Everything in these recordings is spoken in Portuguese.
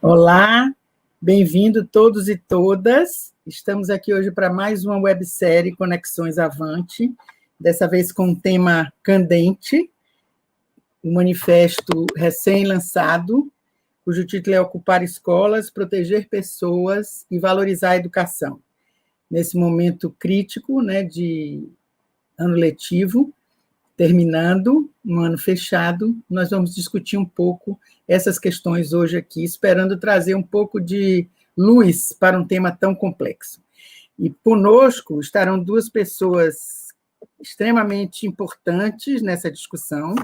Olá, bem-vindo todos e todas. Estamos aqui hoje para mais uma websérie Conexões Avante, dessa vez com um tema candente, um manifesto recém-lançado, cujo título é Ocupar Escolas, Proteger Pessoas e Valorizar a Educação. Nesse momento crítico, de ano letivo, terminando, um ano fechado, nós vamos discutir um pouco essas questões hoje aqui, esperando trazer um pouco de luz para um tema tão complexo. E conosco estarão duas pessoas extremamente importantes nessa discussão.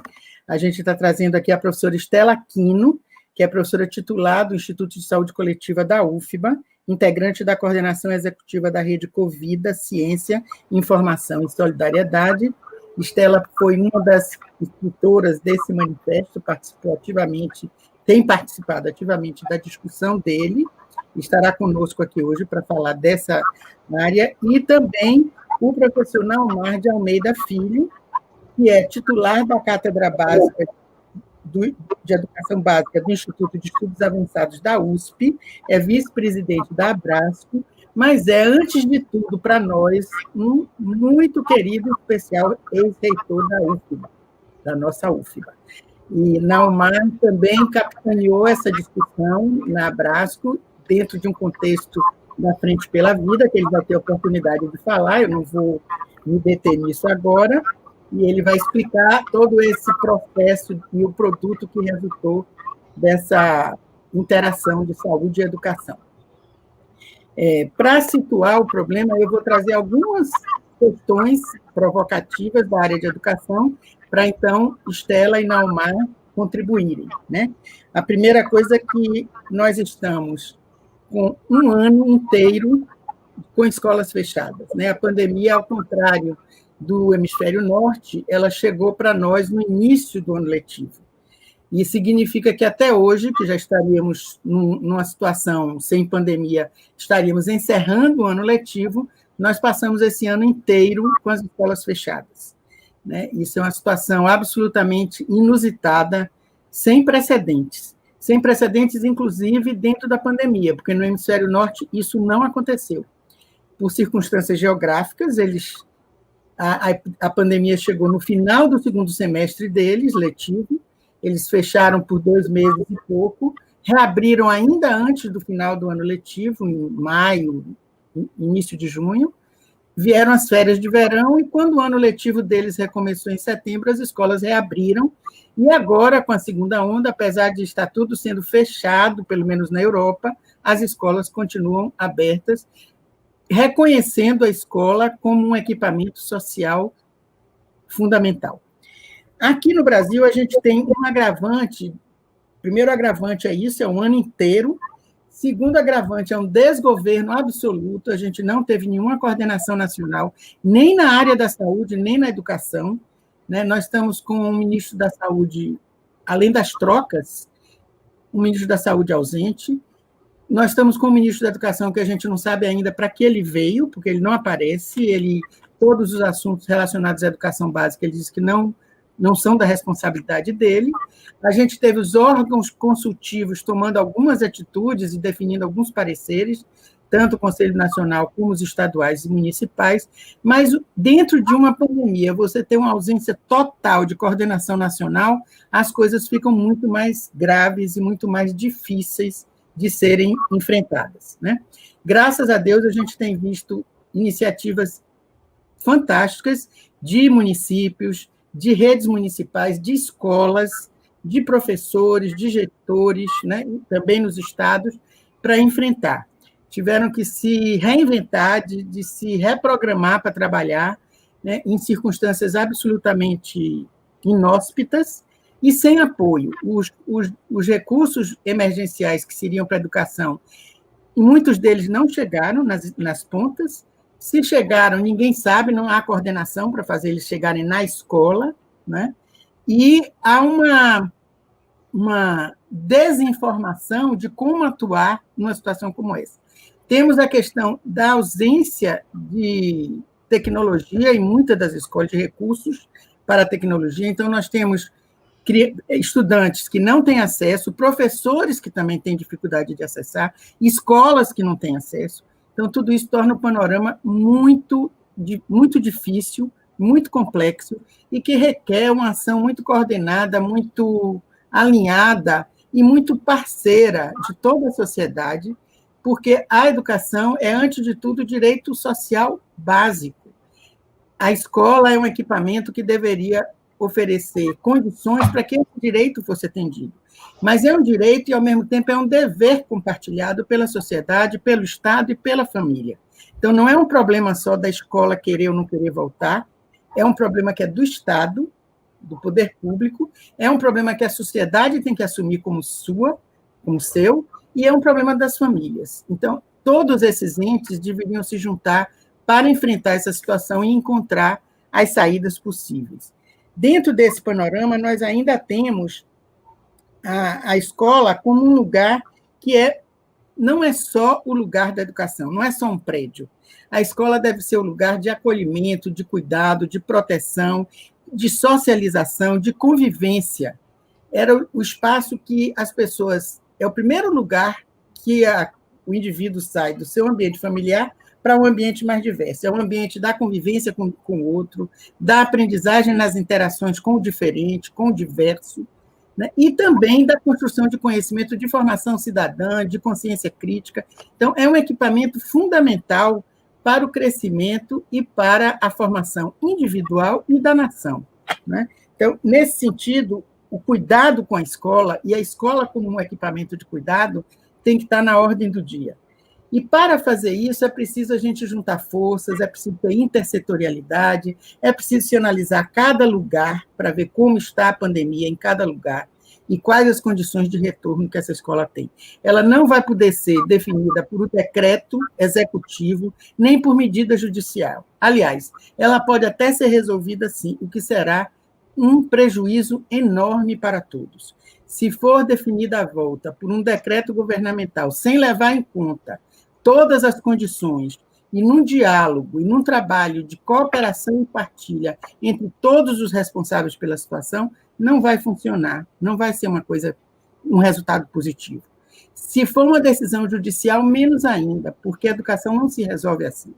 A gente está trazendo aqui a professora Estela Aquino, que é professora titular do Instituto de Saúde Coletiva da UFBA, integrante da coordenação executiva da Rede Covida, Ciência, Informação e Solidariedade. Estela foi uma das escritoras desse manifesto, tem participado ativamente da discussão dele, estará conosco aqui hoje para falar dessa área, e também o professor Naumar de Almeida Filho, que é titular da Cátedra Básica de Educação Básica do Instituto de Estudos Avançados da USP, é vice-presidente da Abrasco, mas é, antes de tudo, para nós, um muito querido, especial ex-reitor da UFBA, da nossa UFBA. E Naumar também capitaneou essa discussão na Abrasco, dentro de um contexto da Frente pela Vida, que ele vai ter a oportunidade de falar, eu não vou me deter nisso agora, e ele vai explicar todo esse processo e o produto que resultou dessa interação de saúde e educação. Para situar o problema, eu vou trazer algumas questões provocativas da área de educação, para, então, Estela e Naumar contribuírem. A primeira coisa é que nós estamos com um ano inteiro com escolas fechadas. A pandemia, ao contrário do hemisfério norte, ela chegou para nós no início do ano letivo. E significa que até hoje, que já estaríamos numa situação sem pandemia, estaríamos encerrando o ano letivo, nós passamos esse ano inteiro com as escolas fechadas. Isso é uma situação absolutamente inusitada, sem precedentes. Sem precedentes, inclusive, dentro da pandemia, porque no hemisfério norte isso não aconteceu. Por circunstâncias geográficas, a pandemia chegou no final do segundo semestre deles, letivo, eles fecharam por 2 meses e pouco, reabriram ainda antes do final do ano letivo, em maio, início de junho, vieram as férias de verão, e quando o ano letivo deles recomeçou em setembro, as escolas reabriram, e agora, com a segunda onda, apesar de estar tudo sendo fechado, pelo menos na Europa, as escolas continuam abertas, reconhecendo a escola como um equipamento social fundamental. Aqui no Brasil, a gente tem um agravante. Primeiro agravante é isso, é um ano inteiro. Segundo agravante é um desgoverno absoluto, a gente não teve nenhuma coordenação nacional, nem na área da saúde, nem na educação. Nós estamos com o ministro da Saúde, além das trocas, o ministro da Saúde ausente. Nós estamos com o ministro da Educação, que a gente não sabe ainda para que ele veio, porque ele não aparece, todos os assuntos relacionados à educação básica, ele diz que não são da responsabilidade dele. A gente teve os órgãos consultivos tomando algumas atitudes e definindo alguns pareceres, tanto o Conselho Nacional como os estaduais e municipais, mas dentro de uma pandemia, você tem uma ausência total de coordenação nacional, as coisas ficam muito mais graves e muito mais difíceis de serem enfrentadas. Graças a Deus, a gente tem visto iniciativas fantásticas de municípios, de redes municipais, de escolas, de professores, de gestores, também nos estados, para enfrentar. Tiveram que se reinventar, de se reprogramar para trabalhar, em circunstâncias absolutamente inóspitas e sem apoio. Os recursos emergenciais que seriam para a educação, muitos deles não chegaram nas pontas. Se chegaram, ninguém sabe, não há coordenação para fazer eles chegarem na escola, e há uma desinformação de como atuar numa situação como essa. Temos a questão da ausência de tecnologia em muitas das escolas, de recursos para a tecnologia. Então, nós temos estudantes que não têm acesso, professores que também têm dificuldade de acessar, escolas que não têm acesso. Então, tudo isso torna o panorama muito difícil, muito complexo, e que requer uma ação muito coordenada, muito alinhada e muito parceira de toda a sociedade, porque a educação é, antes de tudo, direito social básico. A escola é um equipamento que deveria oferecer condições para que esse direito fosse atendido. Mas é um direito e, ao mesmo tempo, é um dever compartilhado pela sociedade, pelo Estado e pela família. Então, não é um problema só da escola querer ou não querer voltar, é um problema que é do Estado, do poder público, é um problema que a sociedade tem que assumir como seu, e é um problema das famílias. Então, todos esses entes deveriam se juntar para enfrentar essa situação e encontrar as saídas possíveis. Dentro desse panorama, nós ainda temos a escola como um lugar que não é só o lugar da educação, não é só um prédio. A escola deve ser o lugar de acolhimento, de cuidado, de proteção, de socialização, de convivência. Era o espaço que as pessoas... É o primeiro lugar que o indivíduo sai do seu ambiente familiar para um ambiente mais diverso. É um ambiente da convivência com o outro, da aprendizagem nas interações com o diferente, com o diverso, né? E também da construção de conhecimento, de formação cidadã, de consciência crítica. Então, é um equipamento fundamental para o crescimento e para a formação individual e da nação, né? Então, nesse sentido, o cuidado com a escola, e a escola como um equipamento de cuidado, tem que estar na ordem do dia. E, para fazer isso, é preciso a gente juntar forças, é preciso ter intersetorialidade, é preciso se analisar cada lugar para ver como está a pandemia em cada lugar e quais as condições de retorno que essa escola tem. Ela não vai poder ser definida por um decreto executivo, nem por medida judicial. Aliás, ela pode até ser resolvida, sim, o que será um prejuízo enorme para todos. Se for definida a volta por um decreto governamental, sem levar em conta todas as condições, e num diálogo, e num trabalho de cooperação e partilha entre todos os responsáveis pela situação, não vai funcionar, não vai ser um resultado positivo. Se for uma decisão judicial, menos ainda, porque a educação não se resolve assim.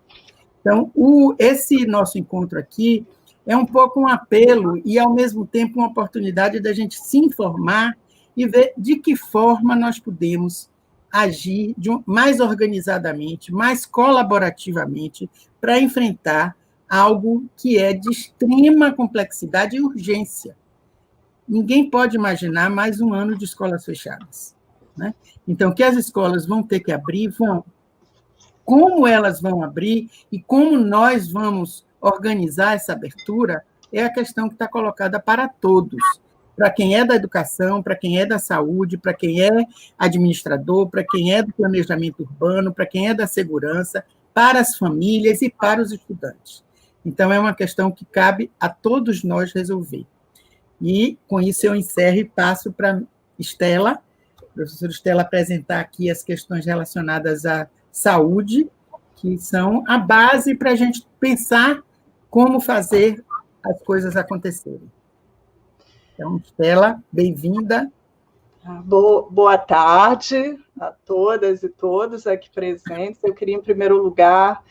Então, esse nosso encontro aqui é um pouco um apelo e, ao mesmo tempo, uma oportunidade da gente se informar e ver de que forma nós podemos agir mais organizadamente, mais colaborativamente, para enfrentar algo que é de extrema complexidade e urgência. Ninguém pode imaginar mais um ano de escolas fechadas, né? Então, que as escolas vão ter que abrir, como elas vão abrir e como nós vamos organizar essa abertura é a questão que está colocada para todos, para quem é da educação, para quem é da saúde, para quem é administrador, para quem é do planejamento urbano, para quem é da segurança, para as famílias e para os estudantes. Então, é uma questão que cabe a todos nós resolver. E, com isso, eu encerro e passo para a professora Estela, apresentar aqui as questões relacionadas à saúde, que são a base para a gente pensar como fazer as coisas acontecerem. Então, Estela, bem-vinda. Boa tarde a todas e todos aqui presentes. Eu queria, em primeiro lugar,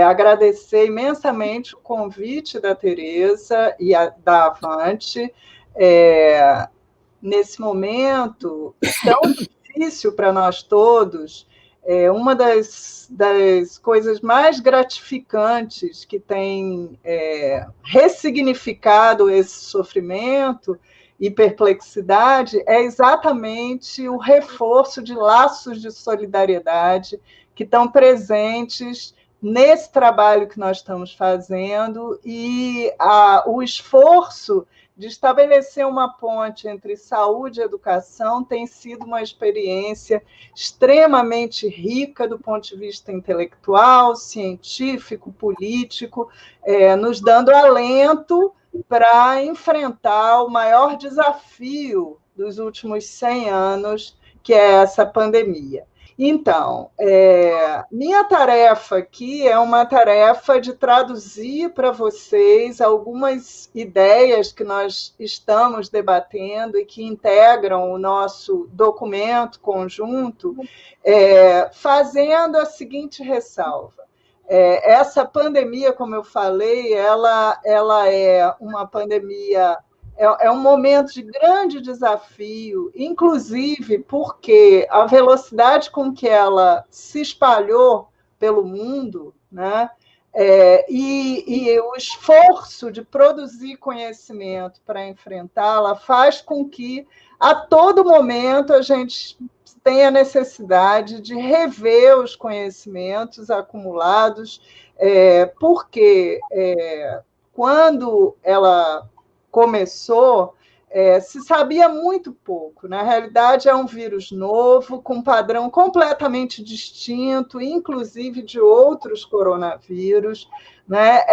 agradecer imensamente o convite da Tereza e da Avante, nesse momento tão difícil para nós todos. Uma das coisas mais gratificantes que tem ressignificado esse sofrimento e perplexidade é exatamente o reforço de laços de solidariedade que estão presentes nesse trabalho que nós estamos fazendo e o esforço de estabelecer uma ponte entre saúde e educação tem sido uma experiência extremamente rica do ponto de vista intelectual, científico, político, nos dando alento para enfrentar o maior desafio dos últimos 100 anos, que é essa pandemia. Então, minha tarefa aqui é uma tarefa de traduzir para vocês algumas ideias que nós estamos debatendo e que integram o nosso documento conjunto, fazendo a seguinte ressalva. Essa pandemia, como eu falei, ela é uma pandemia, é um momento de grande desafio, inclusive porque a velocidade com que ela se espalhou pelo mundo, né, e o esforço de produzir conhecimento para enfrentá-la faz com que, a todo momento, a gente tem a necessidade de rever os conhecimentos acumulados, porque quando ela começou, se sabia muito pouco. Na realidade, é um vírus novo, com um padrão completamente distinto, inclusive de outros coronavírus, né?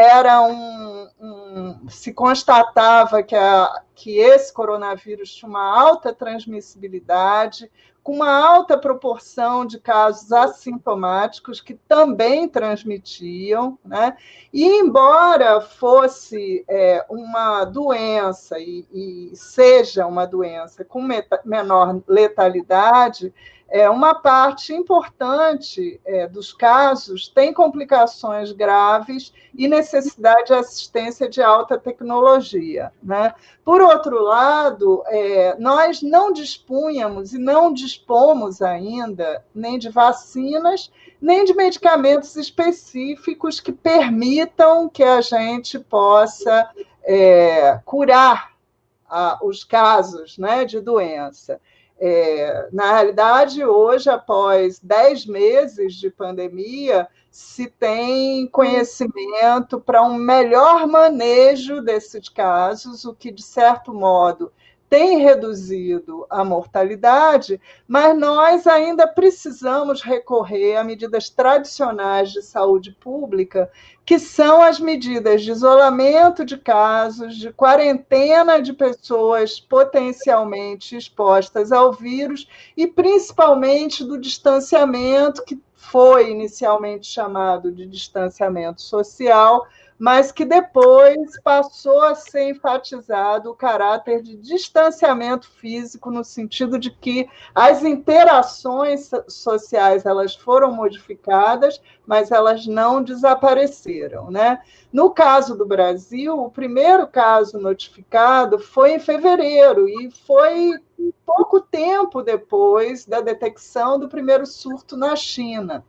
Se constatava que esse coronavírus tinha uma alta transmissibilidade, com uma alta proporção de casos assintomáticos que também transmitiam, né? E, embora fosse uma doença e seja uma doença com menor letalidade, uma parte importante dos casos tem complicações graves e necessidade de assistência de alta tecnologia, né? Por outro lado, nós não dispunhamos e não dispomos ainda nem de vacinas, nem de medicamentos específicos que permitam que a gente possa curar os casos, né, de doença. Na realidade, hoje, após 10 meses de pandemia, se tem conhecimento para um melhor manejo desses casos, o que, de certo modo, tem reduzido a mortalidade, mas nós ainda precisamos recorrer a medidas tradicionais de saúde pública, que são as medidas de isolamento de casos, de quarentena de pessoas potencialmente expostas ao vírus e, principalmente, do distanciamento, que foi inicialmente chamado de distanciamento social, mas que depois passou a ser enfatizado o caráter de distanciamento físico, no sentido de que as interações sociais elas foram modificadas, mas elas não desapareceram, né? No caso do Brasil, o primeiro caso notificado foi em fevereiro, e foi pouco tempo depois da detecção do primeiro surto na China.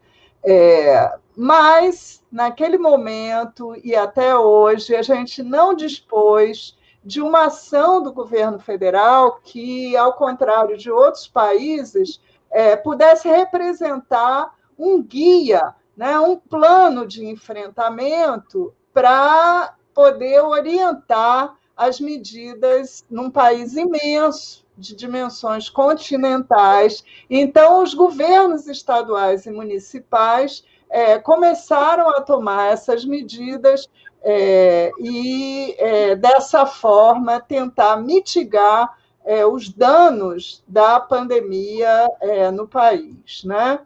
Mas, naquele momento e até hoje, a gente não dispôs de uma ação do governo federal que, ao contrário de outros países, pudesse representar um guia, né, um plano de enfrentamento para poder orientar as medidas num país imenso, de dimensões continentais. Então, os governos estaduais e municipais começaram a tomar essas medidas e, dessa forma, tentar mitigar os danos da pandemia no país, né?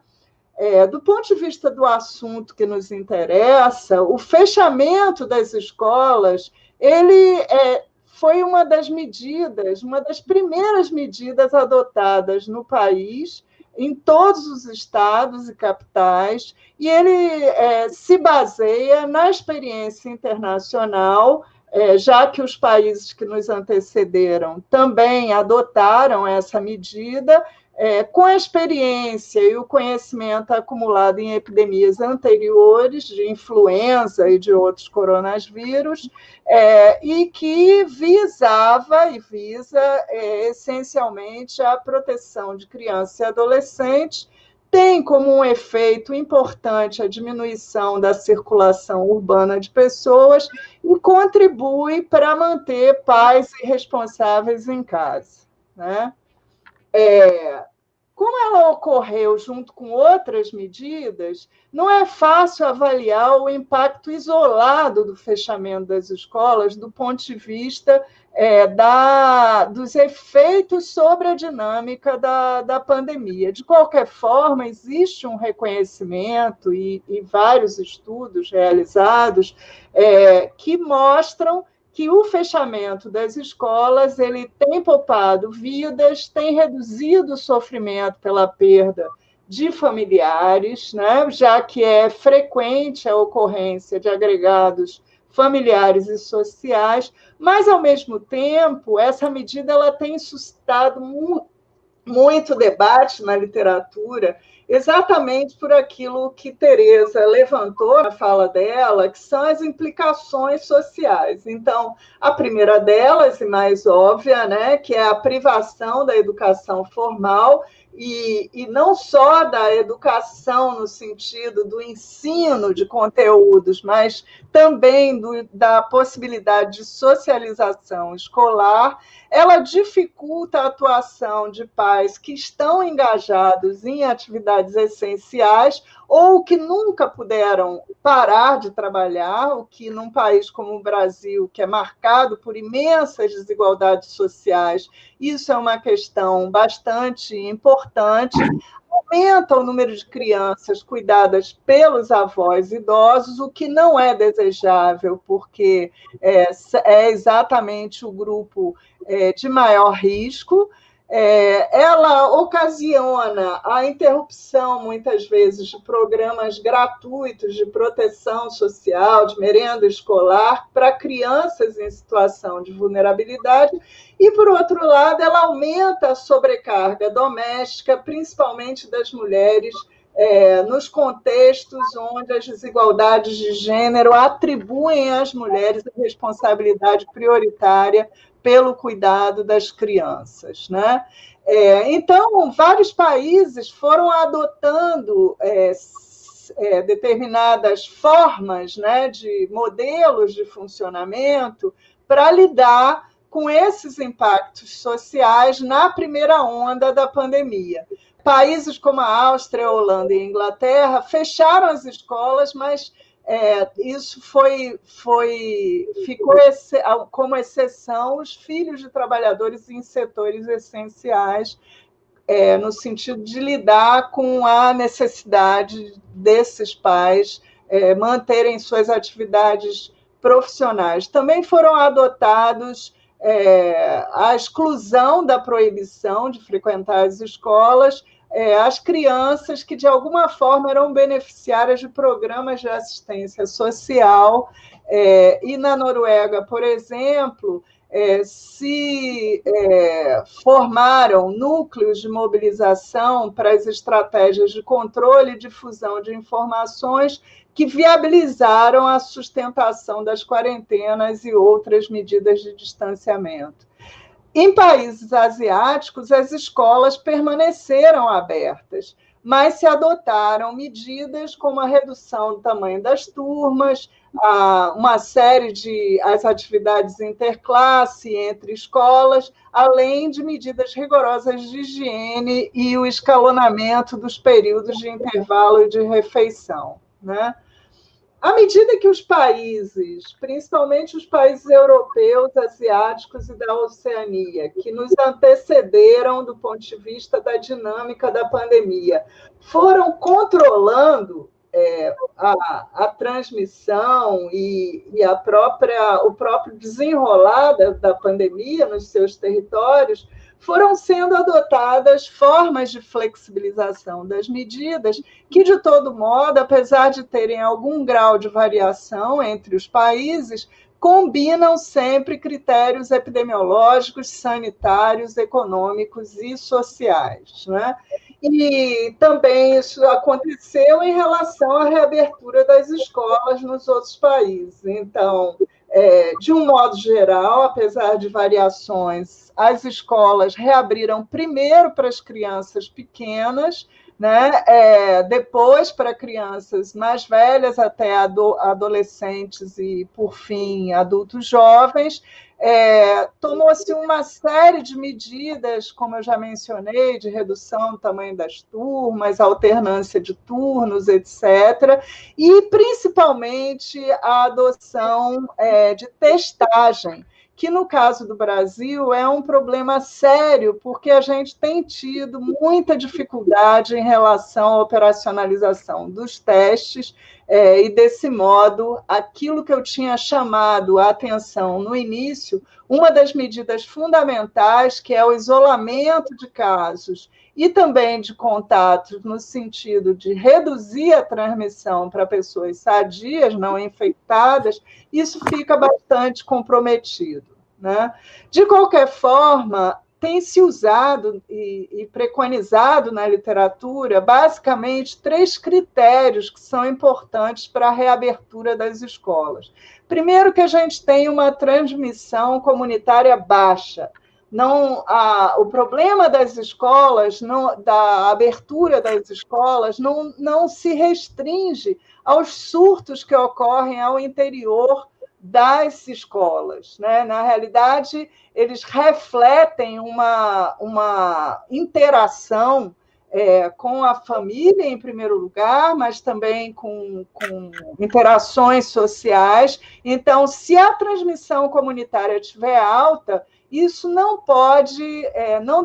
Do ponto de vista do assunto que nos interessa, o fechamento das escolas, ele foi uma das primeiras medidas adotadas no país, em todos os estados e capitais, e ele se baseia na experiência internacional, já que os países que nos antecederam também adotaram essa medida, com a experiência e o conhecimento acumulado em epidemias anteriores, de influenza e de outros coronavírus, e que visava e visa essencialmente a proteção de crianças e adolescentes, tem como um efeito importante a diminuição da circulação urbana de pessoas e contribui para manter pais e responsáveis em casa, né? Como ela ocorreu junto com outras medidas, não é fácil avaliar o impacto isolado do fechamento das escolas do ponto de vista dos efeitos sobre a dinâmica da pandemia. De qualquer forma, existe um reconhecimento e vários estudos realizados que mostram que o fechamento das escolas ele tem poupado vidas, tem reduzido o sofrimento pela perda de familiares, né? Já que é frequente a ocorrência de agregados familiares e sociais, mas, ao mesmo tempo, essa medida ela tem suscitado muito debate na literatura, exatamente por aquilo que Teresa levantou na fala dela, que são as implicações sociais. Então, a primeira delas, e mais óbvia, né, que é a privação da educação formal, e não só da educação no sentido do ensino de conteúdos, mas também da possibilidade de socialização escolar. Ela dificulta a atuação de pais que estão engajados em atividades essenciais ou que nunca puderam parar de trabalhar, o que num país como o Brasil, que é marcado por imensas desigualdades sociais, isso é uma questão bastante importante. Aumenta o número de crianças cuidadas pelos avós idosos, o que não é desejável, porque é exatamente o grupo de maior risco. Ela ocasiona a interrupção, muitas vezes, de programas gratuitos de proteção social, de merenda escolar, para crianças em situação de vulnerabilidade, e, por outro lado, ela aumenta a sobrecarga doméstica, principalmente das mulheres, nos contextos onde as desigualdades de gênero atribuem às mulheres a responsabilidade prioritária pelo cuidado das crianças, né? Então, vários países foram adotando determinadas formas, né, de modelos de funcionamento para lidar com esses impactos sociais na primeira onda da pandemia. Países como a Áustria, Holanda e Inglaterra fecharam as escolas, mas isso ficou como exceção os filhos de trabalhadores em setores essenciais, no sentido de lidar com a necessidade desses pais manterem suas atividades profissionais. Também foram adotados a exclusão da proibição de frequentar as escolas, as crianças que, de alguma forma, eram beneficiárias de programas de assistência social. E na Noruega, por exemplo, se formaram núcleos de mobilização para as estratégias de controle e difusão de informações que viabilizaram a sustentação das quarentenas e outras medidas de distanciamento. Em países asiáticos, as escolas permaneceram abertas, mas se adotaram medidas como a redução do tamanho das turmas, uma série de as atividades interclasse entre escolas, além de medidas rigorosas de higiene e o escalonamento dos períodos de intervalo e de refeição, né? À medida que os países, principalmente os países europeus, asiáticos e da Oceania, que nos antecederam do ponto de vista da dinâmica da pandemia, foram controlando a transmissão e o próprio desenrolar da pandemia nos seus territórios, foram sendo adotadas formas de flexibilização das medidas que, de todo modo, apesar de terem algum grau de variação entre os países, combinam sempre critérios epidemiológicos, sanitários, econômicos e sociais, né? E também isso aconteceu em relação à reabertura das escolas nos outros países. Então, de um modo geral, apesar de variações, as escolas reabriram primeiro para as crianças pequenas, né? Depois para crianças mais velhas, até adolescentes e, por fim, adultos jovens. Tomou-se uma série de medidas, como eu já mencionei, de redução do tamanho das turmas, alternância de turnos, etc., e, principalmente, a adoção de testagem, que, no caso do Brasil, é um problema sério, porque a gente tem tido muita dificuldade em relação à operacionalização dos testes, e, desse modo, aquilo que eu tinha chamado a atenção no início, uma das medidas fundamentais, que é o isolamento de casos e também de contatos, no sentido de reduzir a transmissão para pessoas sadias, não infectadas, isso fica bastante comprometido, né? De qualquer forma, tem se usado e preconizado na literatura, basicamente, 3 critérios que são importantes para a reabertura das escolas. Primeiro, que a gente tem uma transmissão comunitária baixa. O problema das escolas, da abertura das escolas, não se restringe aos surtos que ocorrem ao interior das escolas, né? Na realidade, eles refletem uma interação com a família, em primeiro lugar, mas também com interações sociais. Então, se a transmissão comunitária estiver alta, isso não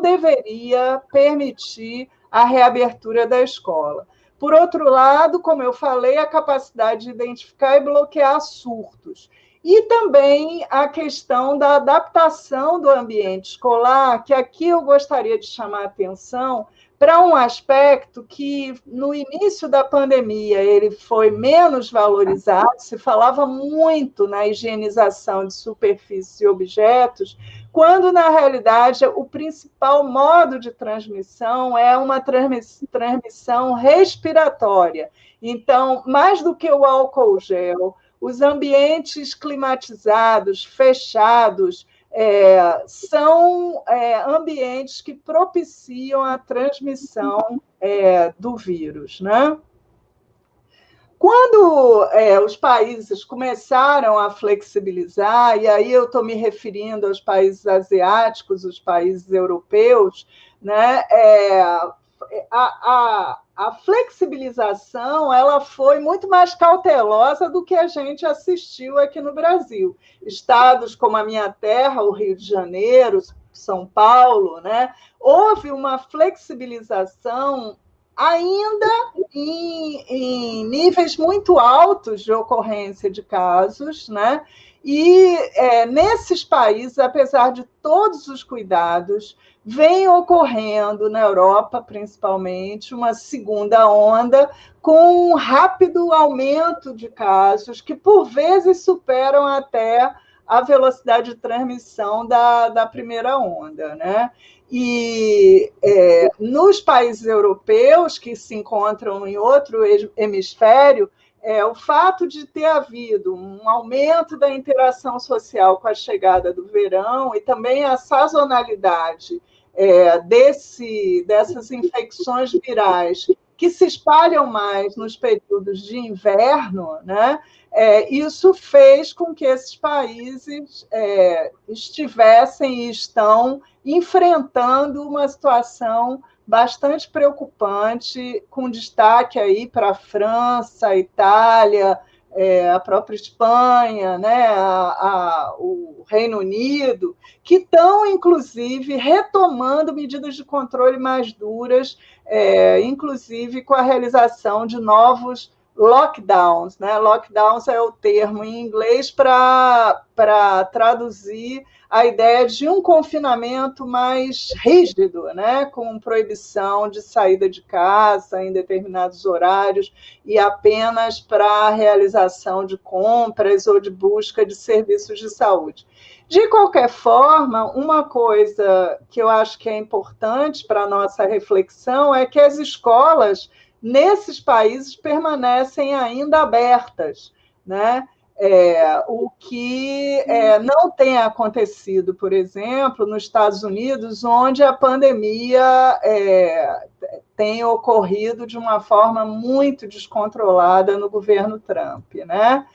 deveria permitir a reabertura da escola. Por outro lado, como eu falei, a capacidade de identificar e bloquear surtos. E também a questão da adaptação do ambiente escolar, que aqui eu gostaria de chamar a atenção para um aspecto que, no início da pandemia, ele foi menos valorizado, se falava muito na higienização de superfícies e objetos, quando, na realidade, o principal modo de transmissão é uma transmissão respiratória. Então, mais do que o álcool gel, os ambientes climatizados, fechados, são ambientes que propiciam a transmissão do vírus, né? Quando os países começaram a flexibilizar, e aí eu estou me referindo aos países asiáticos, os países europeus, né? A flexibilização ela foi muito mais cautelosa do que a gente assistiu aqui no Brasil. Estados como a minha terra, o Rio de Janeiro, São Paulo, né? Houve uma flexibilização ainda em níveis muito altos de ocorrência de casos, né? E nesses países, apesar de todos os cuidados, vem ocorrendo na Europa, principalmente, uma segunda onda com um rápido aumento de casos que, por vezes, superam até a velocidade de transmissão da primeira onda, né? E nos países europeus, que se encontram em outro hemisfério, o fato de ter havido um aumento da interação social com a chegada do verão e também a sazonalidade dessas infecções virais que se espalham mais nos períodos de inverno, né? Isso fez com que esses países estivessem e estão enfrentando uma situação bastante preocupante, com destaque aí para a França, a Itália, a própria Espanha, né, o Reino Unido, que estão, inclusive, retomando medidas de controle mais duras, inclusive com a realização de novos lockdowns, né? Lockdowns é o termo em inglês para traduzir a ideia de um confinamento mais rígido, né? Com proibição de saída de casa em determinados horários e apenas para a realização de compras ou de busca de serviços de saúde. De qualquer forma, uma coisa que eu acho que é importante para a nossa reflexão é que as escolas nesses países permanecem ainda abertas, né? O que não tem acontecido, por exemplo, nos Estados Unidos, onde a pandemia tem ocorrido de uma forma muito descontrolada no governo Trump, né?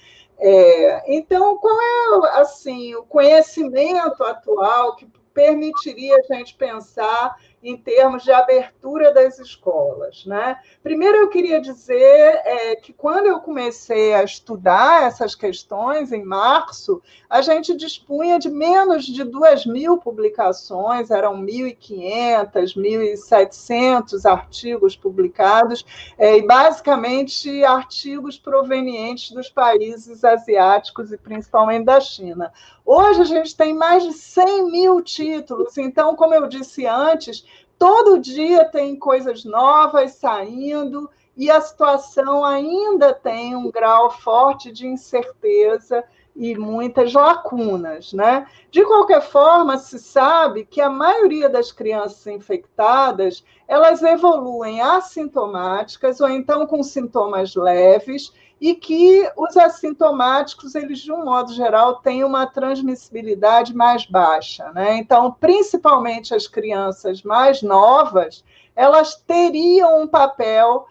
Então, qual é assim, o conhecimento atual que permitiria a gente pensar em termos de abertura das escolas, né? Primeiro, eu queria dizer que, quando eu comecei a estudar essas questões, em março, a gente dispunha de menos de 2.000 publicações, eram 1.500, 1.700 artigos publicados, e, basicamente, artigos provenientes dos países asiáticos e principalmente da China. Hoje, a gente tem mais de 100.000 títulos, então, como eu disse antes, todo dia tem coisas novas saindo e a situação ainda tem um grau forte de incerteza e muitas lacunas, né? De qualquer forma, se sabe que a maioria das crianças infectadas, elas evoluem assintomáticas ou então com sintomas leves, e que os assintomáticos, eles, de um modo geral, têm uma transmissibilidade mais baixa, né? Então, principalmente as crianças mais novas, elas teriam um papel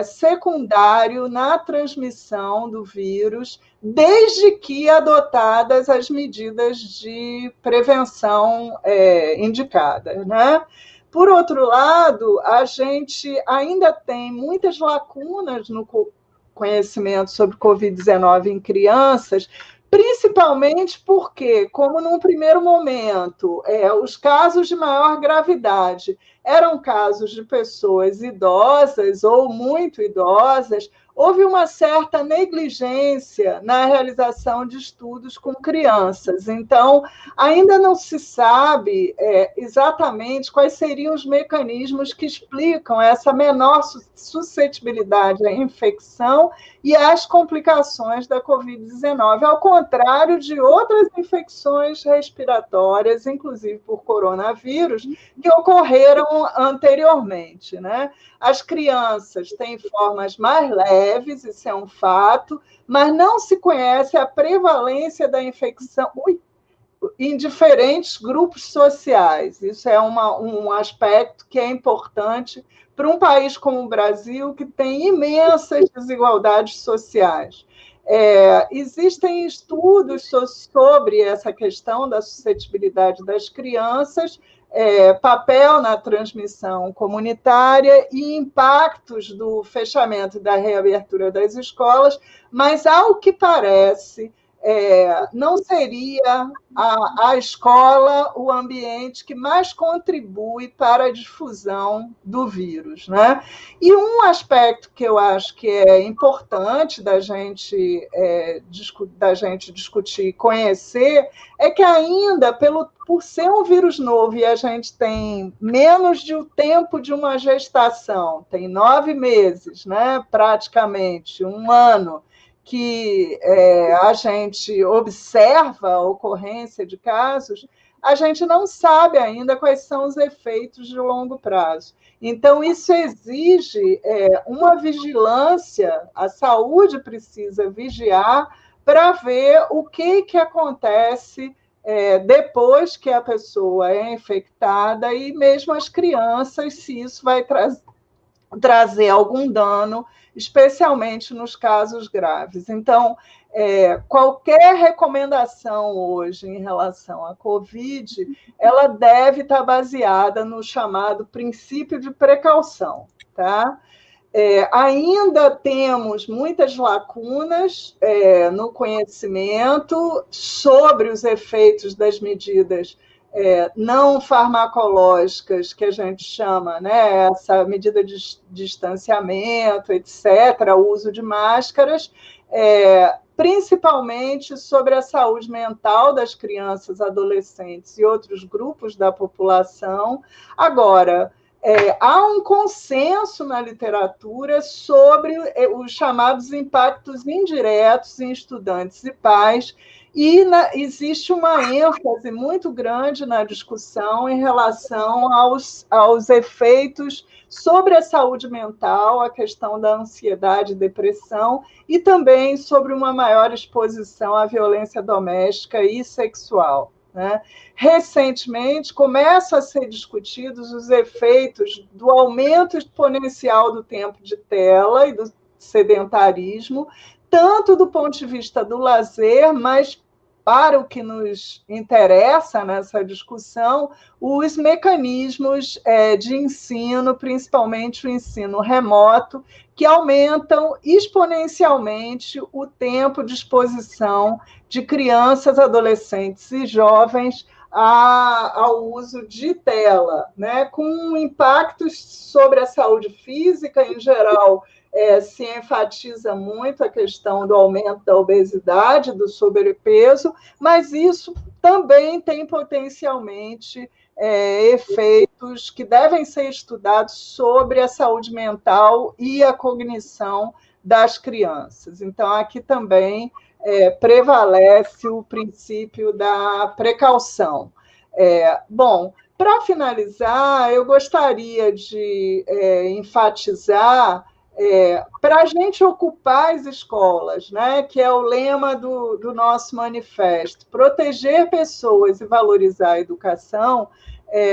secundário na transmissão do vírus, desde que adotadas as medidas de prevenção indicadas, né? Por outro lado, a gente ainda tem muitas lacunas no conhecimento sobre Covid-19 em crianças, principalmente porque, como num primeiro momento, os casos de maior gravidade eram casos de pessoas idosas ou muito idosas, houve uma certa negligência na realização de estudos com crianças. Então, ainda não se sabe exatamente quais seriam os mecanismos que explicam essa menor suscetibilidade à infecção e às complicações da Covid-19, ao contrário de outras infecções respiratórias, inclusive por coronavírus, que ocorreram anteriormente, né? As crianças têm formas mais leves, isso é um fato, mas não se conhece a prevalência da infecção em diferentes grupos sociais. Isso é um aspecto que é importante para um país como o Brasil, que tem imensas desigualdades sociais. Existem estudos sobre essa questão da suscetibilidade das crianças, papel na transmissão comunitária e impactos do fechamento e da reabertura das escolas, mas, ao que parece, não seria a escola o ambiente que mais contribui para a difusão do vírus, né? E um aspecto que eu acho que é importante da gente discutir e conhecer é que, ainda por ser um vírus novo e a gente tem menos de o tempo de uma gestação, tem 9 meses, né? Praticamente 1 ano, que a gente observa a ocorrência de casos, a gente não sabe ainda quais são os efeitos de longo prazo. Então, isso exige uma vigilância, a saúde precisa vigiar para ver o que acontece depois que a pessoa é infectada, e mesmo as crianças, se isso vai trazer algum dano, especialmente nos casos graves. Então, qualquer recomendação hoje em relação à Covid, ela deve estar baseada no chamado princípio de precaução, tá? Ainda temos muitas lacunas no conhecimento sobre os efeitos das medidas não farmacológicas, que a gente chama, né, essa medida de distanciamento, etc., o uso de máscaras, principalmente sobre a saúde mental das crianças, adolescentes e outros grupos da população. Agora, há um consenso na literatura sobre os chamados impactos indiretos em estudantes e pais, e existe uma ênfase muito grande na discussão em relação aos efeitos sobre a saúde mental, a questão da ansiedade e depressão, e também sobre uma maior exposição à violência doméstica e sexual, né? Recentemente, começam a ser discutidos os efeitos do aumento exponencial do tempo de tela e do sedentarismo, tanto do ponto de vista do lazer, mas para o que nos interessa nessa discussão, os mecanismos de ensino, principalmente o ensino remoto, que aumentam exponencialmente o tempo de exposição de crianças, adolescentes e jovens ao uso de tela, né, com impactos sobre a saúde física em geral. Se enfatiza muito a questão do aumento da obesidade, do sobrepeso, mas isso também tem potencialmente efeitos que devem ser estudados sobre a saúde mental e a cognição das crianças. Então, aqui também prevalece o princípio da precaução. Bom, para finalizar, eu gostaria de enfatizar para a gente ocupar as escolas, né, que é o lema do nosso manifesto, proteger pessoas e valorizar a educação,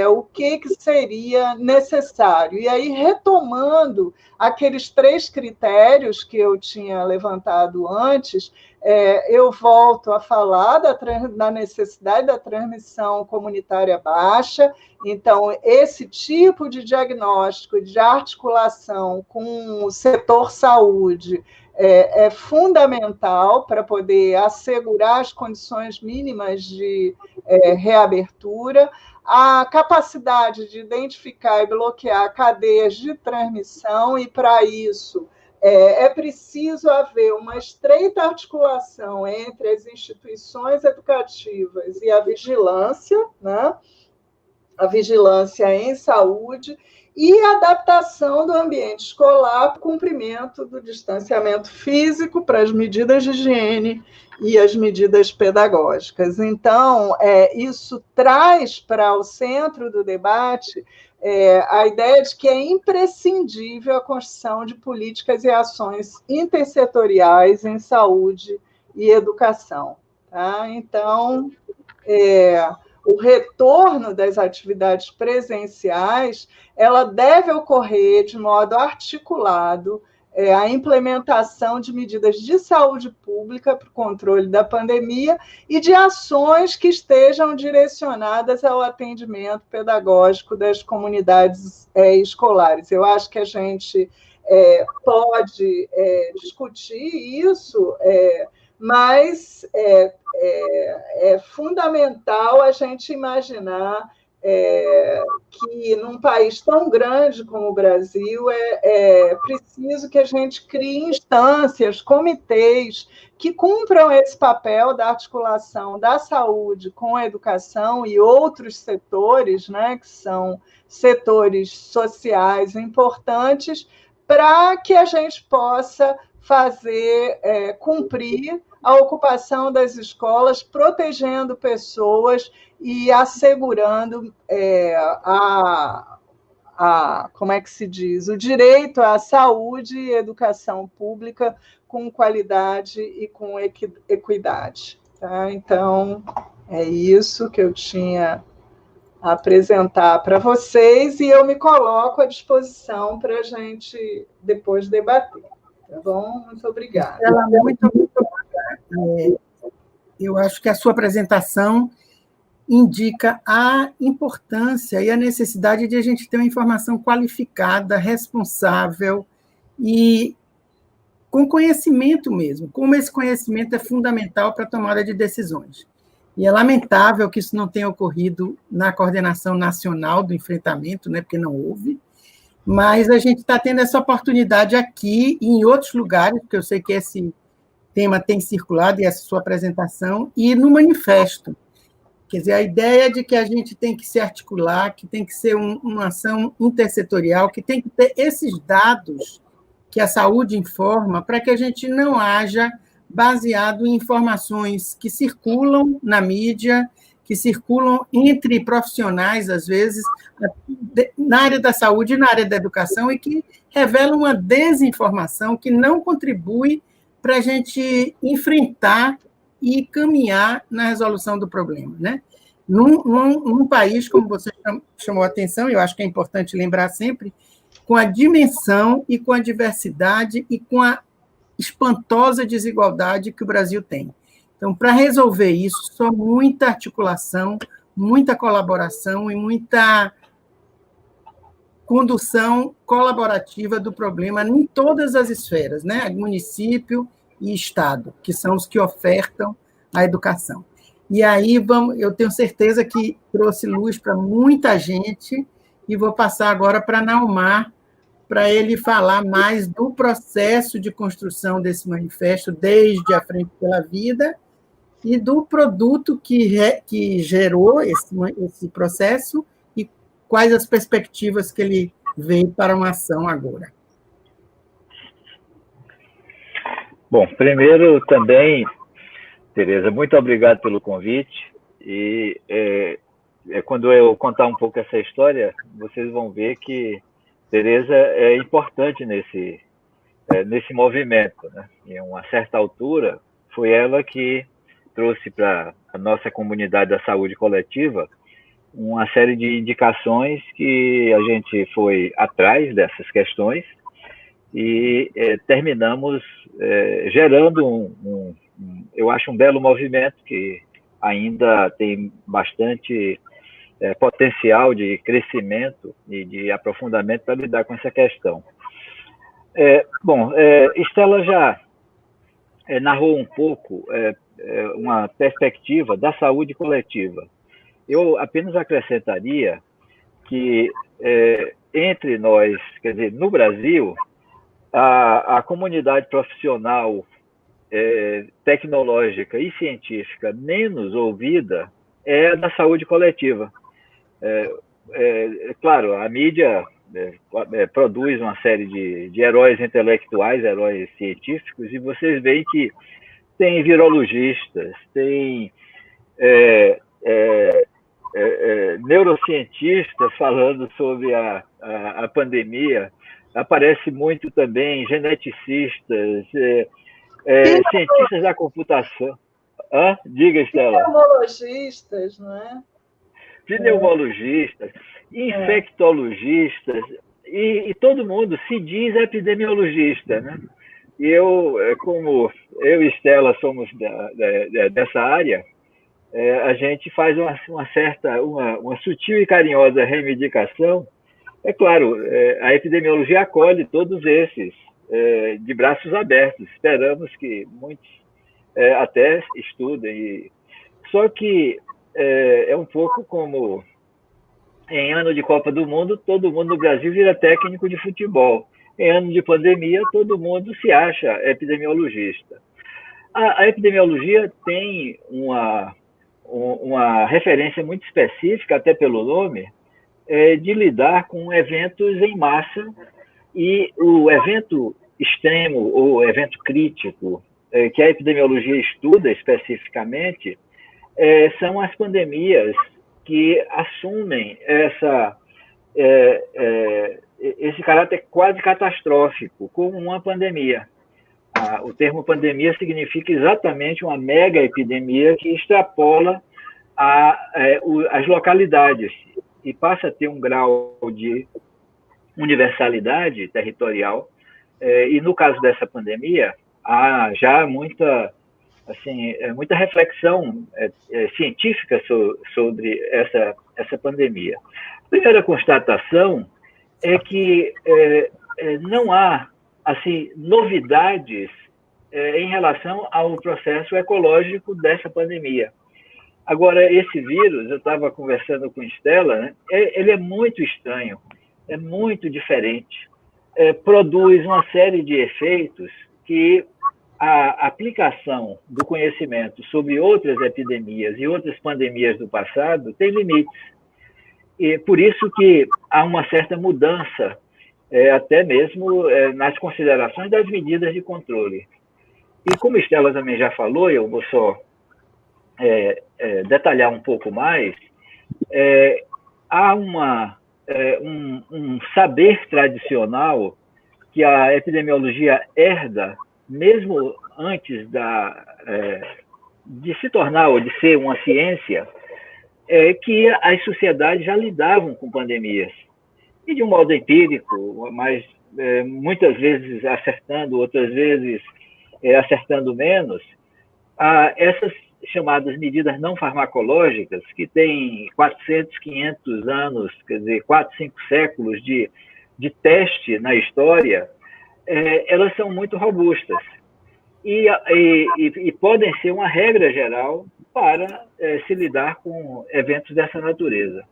o que seria necessário. E aí, retomando aqueles 3 critérios que eu tinha levantado antes, eu volto a falar da necessidade da transmissão comunitária baixa. Então, esse tipo de diagnóstico, de articulação com o setor saúde é fundamental para poder assegurar as condições mínimas de reabertura. A capacidade de identificar e bloquear cadeias de transmissão, e, para isso, é preciso haver uma estreita articulação entre as instituições educativas e a vigilância, né? A vigilância em saúde e a adaptação do ambiente escolar para o cumprimento do distanciamento físico, para as medidas de higiene e as medidas pedagógicas. Então, isso traz para o centro do debate a ideia de que é imprescindível a construção de políticas e ações intersetoriais em saúde e educação. Tá? Então, o retorno das atividades presenciais, ela deve ocorrer de modo articulado, a implementação de medidas de saúde pública para o controle da pandemia e de ações que estejam direcionadas ao atendimento pedagógico das comunidades escolares. Eu acho que a gente pode discutir isso, mas é fundamental a gente imaginar que, num país tão grande como o Brasil, é preciso que a gente crie instâncias, comitês, que cumpram esse papel da articulação da saúde com a educação e outros setores, né, que são setores sociais importantes, para que a gente possa fazer cumprir a ocupação das escolas, protegendo pessoas e assegurando como é que se diz, o direito à saúde e educação pública com qualidade e com equidade. Tá? Então, é isso que eu tinha a apresentar para vocês e eu me coloco à disposição para a gente depois debater. Tá bom? Muito obrigada. Muito obrigada. Eu acho que a sua apresentação indica a importância e a necessidade de a gente ter uma informação qualificada, responsável e com conhecimento mesmo, como esse conhecimento é fundamental para a tomada de decisões. E é lamentável que isso não tenha ocorrido na coordenação nacional do enfrentamento, né, porque não houve, mas a gente está tendo essa oportunidade aqui e em outros lugares, porque eu sei que esse tema tem circulado, e essa sua apresentação, e no manifesto. Quer dizer, a ideia de que a gente tem que se articular, que tem que ser uma ação intersetorial, que tem que ter esses dados que a saúde informa, para que a gente não haja baseado em informações que circulam na mídia, que circulam entre profissionais, às vezes, na área da saúde e na área da educação, e que revelam uma desinformação que não contribui para a gente enfrentar e caminhar na resolução do problema. Né? Num país, como você chamou a atenção, eu acho que é importante lembrar sempre, com a dimensão e com a diversidade e com a espantosa desigualdade que o Brasil tem. Então, para resolver isso, só muita articulação, muita colaboração e muita condução colaborativa do problema em todas as esferas, né? Município e Estado, que são os que ofertam a educação. E aí, eu tenho certeza que trouxe luz para muita gente, e vou passar agora para Naumar, para ele falar mais do processo de construção desse manifesto, desde a Frente pela Vida, e do produto que gerou esse processo, e quais as perspectivas que ele vê para uma ação agora. Bom, primeiro também, Tereza, muito obrigado pelo convite, e quando eu contar um pouco essa história, vocês vão ver que Tereza é importante nesse movimento, né? Em uma certa altura, foi ela que trouxe para a nossa comunidade da saúde coletiva uma série de indicações que a gente foi atrás dessas questões e terminamos gerando eu acho, um belo movimento que ainda tem bastante potencial de crescimento e de aprofundamento para lidar com essa questão. Estela já narrou um pouco uma perspectiva da saúde coletiva. Eu apenas acrescentaria que entre nós, quer dizer, no Brasil, a comunidade profissional, tecnológica e científica menos ouvida é a da saúde coletiva. Claro, a mídia produz uma série de heróis intelectuais, heróis científicos, e vocês veem que tem virologistas, tem neurocientistas falando sobre a pandemia, aparece muito também geneticistas, cientistas da computação. Diga, Estela. Pneumologistas, não é? Pneumologistas, infectologistas, e todo mundo se diz epidemiologista, né? E como eu e Estela somos dessa área, a gente faz uma sutil e carinhosa reivindicação. É claro, a epidemiologia acolhe todos esses de braços abertos. Esperamos que muitos até estudem. Só que é um pouco como em ano de Copa do Mundo, todo mundo no Brasil vira técnico de futebol. Em ano de pandemia, todo mundo se acha epidemiologista. A epidemiologia tem uma referência muito específica, até pelo nome, de lidar com eventos em massa, e o evento extremo ou evento crítico que a epidemiologia estuda especificamente são as pandemias que assumem esse caráter quase catastrófico, como uma pandemia. O termo pandemia significa exatamente uma mega epidemia que extrapola as localidades e passa a ter um grau de universalidade territorial. E no caso dessa pandemia, há já muita reflexão científica sobre essa pandemia. A primeira constatação é que não há novidades em relação ao processo ecológico dessa pandemia. Agora, esse vírus, eu estava conversando com Estela, né? Ele é muito estranho, é muito diferente, produz uma série de efeitos que a aplicação do conhecimento sobre outras epidemias e outras pandemias do passado tem limites. E por isso que há uma certa mudança, até mesmo nas considerações das medidas de controle. E como Estela também já falou, eu vou só detalhar um pouco mais, há um saber tradicional que a epidemiologia herda, mesmo antes de se tornar ou de ser uma ciência, que as sociedades já lidavam com pandemias. E de um modo empírico, mas muitas vezes acertando, outras vezes acertando menos, essas chamadas medidas não farmacológicas, que têm 400, 500 anos, quer dizer, 4, 5 séculos de teste na história, elas são muito robustas e podem ser uma regra geral para se lidar com eventos dessa natureza.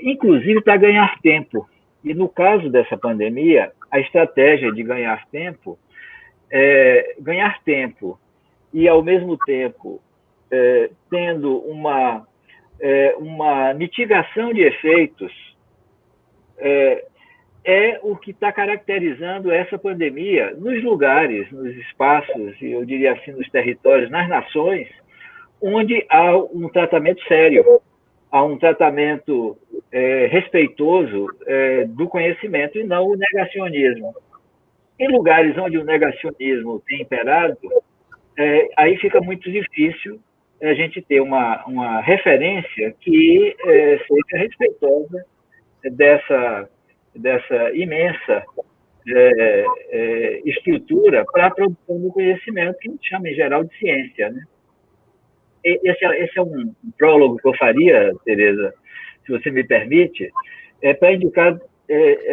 Inclusive para ganhar tempo. E no caso dessa pandemia, a estratégia de ganhar tempo e, ao mesmo tempo, tendo uma mitigação de efeitos, é o que está caracterizando essa pandemia nos lugares, nos espaços, e eu diria assim, nos territórios, nas nações, onde há um tratamento sério, há um tratamento respeitoso do conhecimento e não o negacionismo. Em lugares onde o negacionismo tem imperado, aí fica muito difícil a gente ter uma referência que seja respeitosa dessa imensa estrutura para a produção do conhecimento, que a gente chama em geral de ciência, né? Esse é um prólogo que eu faria, Tereza, se você me permite, para indicar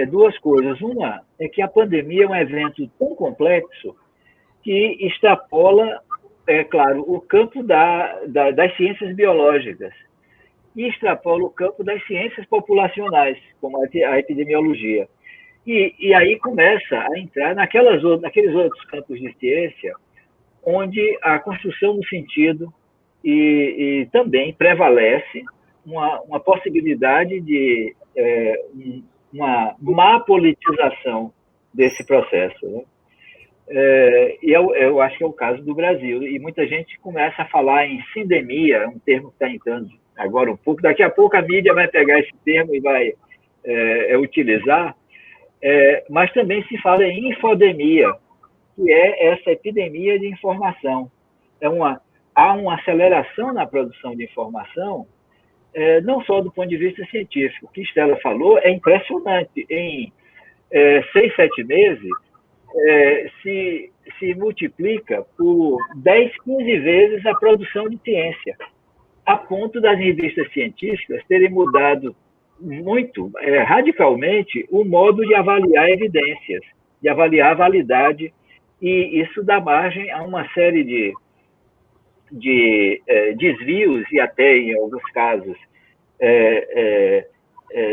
duas coisas. Uma é que a pandemia é um evento tão complexo que extrapola, claro, o campo das ciências biológicas e extrapola o campo das ciências populacionais, como a epidemiologia. E aí começa a entrar naqueles outros campos de ciência onde a construção do sentido e também prevalece uma possibilidade de uma má politização desse processo, né? E eu acho que é o caso do Brasil. E muita gente começa a falar em sindemia, um termo que está entrando agora um pouco. Daqui a pouco a mídia vai pegar esse termo e vai utilizar. Mas também se fala em infodemia, que é essa epidemia de informação. Há uma aceleração na produção de informação, não só do ponto de vista científico. O que Stella falou é impressionante. Em 6, 7 meses, se multiplica por 10, 15 vezes a produção de ciência, a ponto das revistas científicas terem mudado muito, radicalmente, o modo de avaliar evidências, de avaliar a validade, e isso dá margem a uma série de desvios e até, em alguns casos,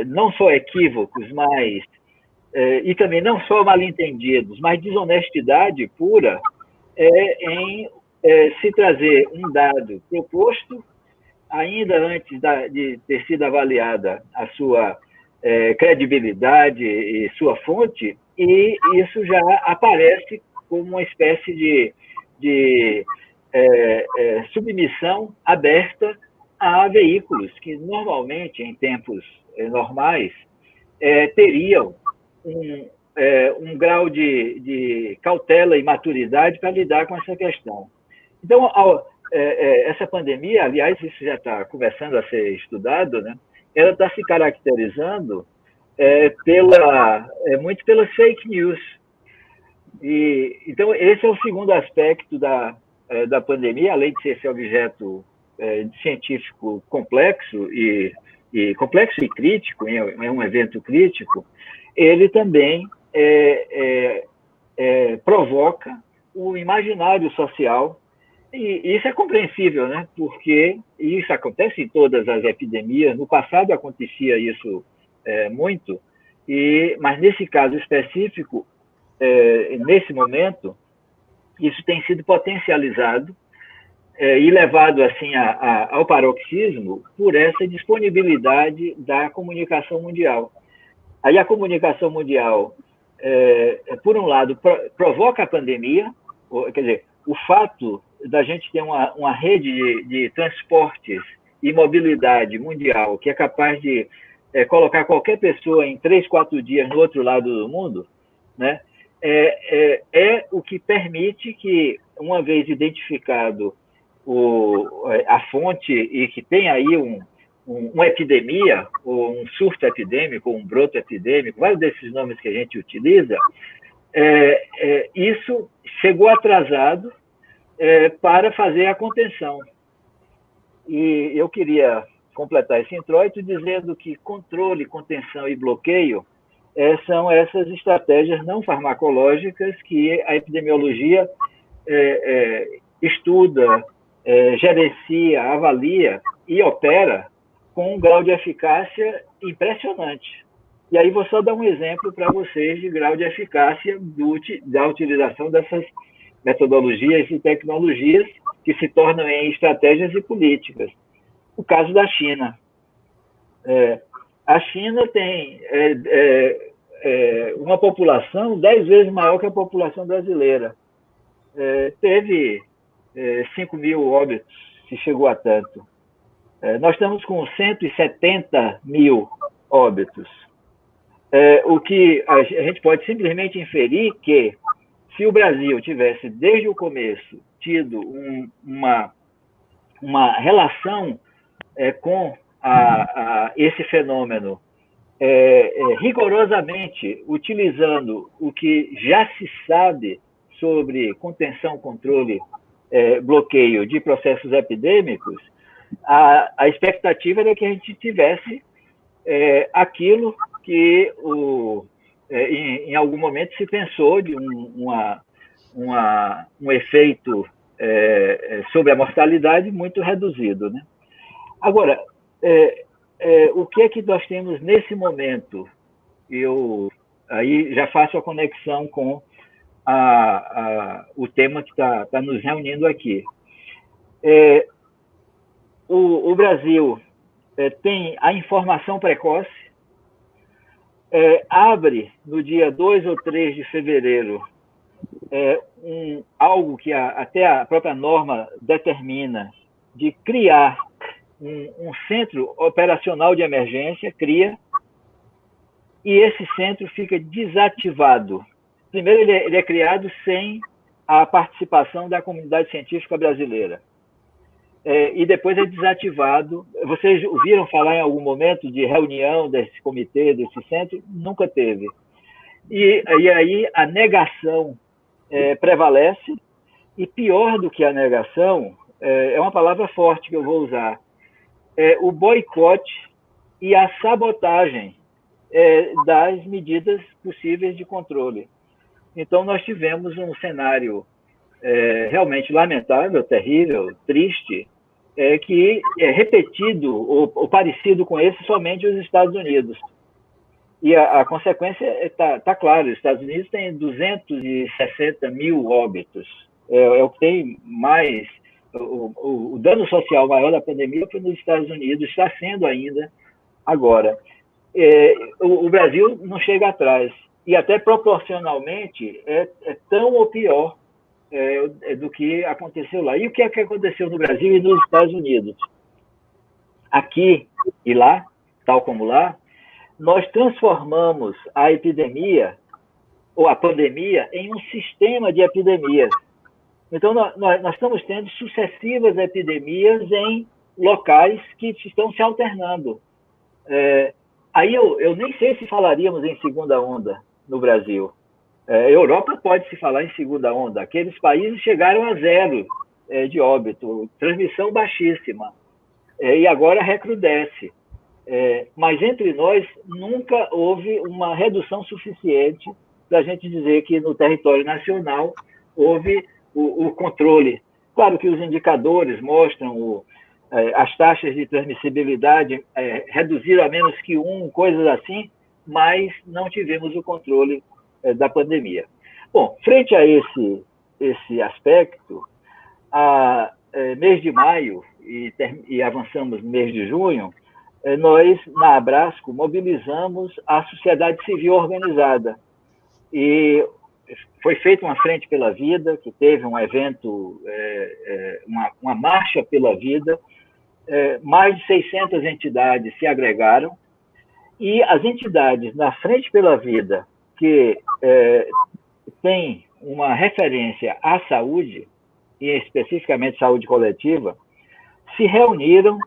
não só equívocos, mas e também não só mal-entendidos, mas desonestidade pura em se trazer um dado proposto ainda antes de ter sido avaliada a sua credibilidade e sua fonte, e isso já aparece como uma espécie de submissão aberta a veículos que normalmente, em tempos normais, teriam um grau de cautela e maturidade para lidar com essa questão. Então, essa pandemia, aliás, isso já está começando a ser estudado, né? Ela está se caracterizando muito pelas fake news. Então, esse é o segundo aspecto da pandemia, além de ser esse objeto científico complexo e crítico, é um evento crítico, ele também provoca o imaginário social, e isso é compreensível, né? Porque isso acontece em todas as epidemias. No passado acontecia isso muito, mas nesse caso específico, nesse momento, isso tem sido potencializado e levado assim ao paroxismo por essa disponibilidade da comunicação mundial. Aí a comunicação mundial, por um lado, provoca a pandemia, quer dizer, o fato da gente ter uma rede de transportes e mobilidade mundial que é capaz de colocar qualquer pessoa em 3, 4 dias no outro lado do mundo, né? O que permite que, uma vez identificado a fonte e que tem aí uma epidemia, ou um surto epidêmico, ou um broto epidêmico, vários desses nomes que a gente utiliza, isso chegou atrasado para fazer a contenção. E eu queria completar esse introito dizendo que controle, contenção e bloqueio são essas estratégias não farmacológicas que a epidemiologia estuda, gerencia, avalia e opera com um grau de eficácia impressionante. E aí vou só dar um exemplo para vocês de grau de eficácia da utilização dessas metodologias e tecnologias que se tornam em estratégias e políticas. O caso da China. A China tem uma população 10 vezes maior que a população brasileira. Teve 5 mil óbitos, se chegou a tanto. Nós estamos com 170 mil óbitos. O que a gente pode simplesmente inferir que, se o Brasil tivesse, desde o começo, tido uma relação com esse fenômeno rigorosamente utilizando o que já se sabe sobre contenção, controle, bloqueio de processos epidêmicos, a expectativa era que a gente tivesse aquilo que em algum momento se pensou de um efeito sobre a mortalidade muito reduzido, né? Agora, o que é que nós temos nesse momento? Eu aí já faço a conexão com o tema que está nos reunindo aqui. O Brasil tem a informação precoce, abre no dia 2 ou 3 de fevereiro algo que até a própria norma determina, de criar um centro operacional de emergência, e esse centro fica desativado. Primeiro, ele é criado sem a participação da comunidade científica brasileira. E depois é desativado. Vocês ouviram falar em algum momento de reunião desse comitê, desse centro? Nunca teve. E aí a negação prevalece, e pior do que a negação, é uma palavra forte que eu vou usar, o boicote e a sabotagem das medidas possíveis de controle. Então, nós tivemos um cenário realmente lamentável, terrível, triste, que é repetido ou parecido com esse somente os Estados Unidos. E a consequência está clara: os Estados Unidos têm 260 mil óbitos. É o que tem mais. O dano social maior da pandemia foi nos Estados Unidos, está sendo ainda agora. O Brasil não chega atrás. E até proporcionalmente é tão ou pior do que aconteceu lá. E o que é que aconteceu no Brasil e nos Estados Unidos? Aqui e lá, tal como lá, nós transformamos a epidemia, ou a pandemia, em um sistema de epidemias. Então, nós estamos tendo sucessivas epidemias em locais que estão se alternando. Aí eu nem sei se falaríamos em segunda onda no Brasil. Europa pode se falar em segunda onda. Aqueles países chegaram a 0 de óbito, transmissão baixíssima, e agora recrudesce. Mas entre nós nunca houve uma redução suficiente para a gente dizer que no território nacional houve o controle. Claro que os indicadores mostram as taxas de transmissibilidade reduziram a menos que 1, coisas assim, mas não tivemos o controle da pandemia. Bom, frente a esse aspecto, mês de maio e avançamos no mês de junho, nós, na Abrasco, mobilizamos a sociedade civil organizada. E foi feita uma Frente pela Vida, que teve um evento, uma marcha pela vida. Mais de 600 entidades se agregaram, e as entidades na Frente pela Vida, que têm uma referência à saúde, e especificamente saúde coletiva, se reuniram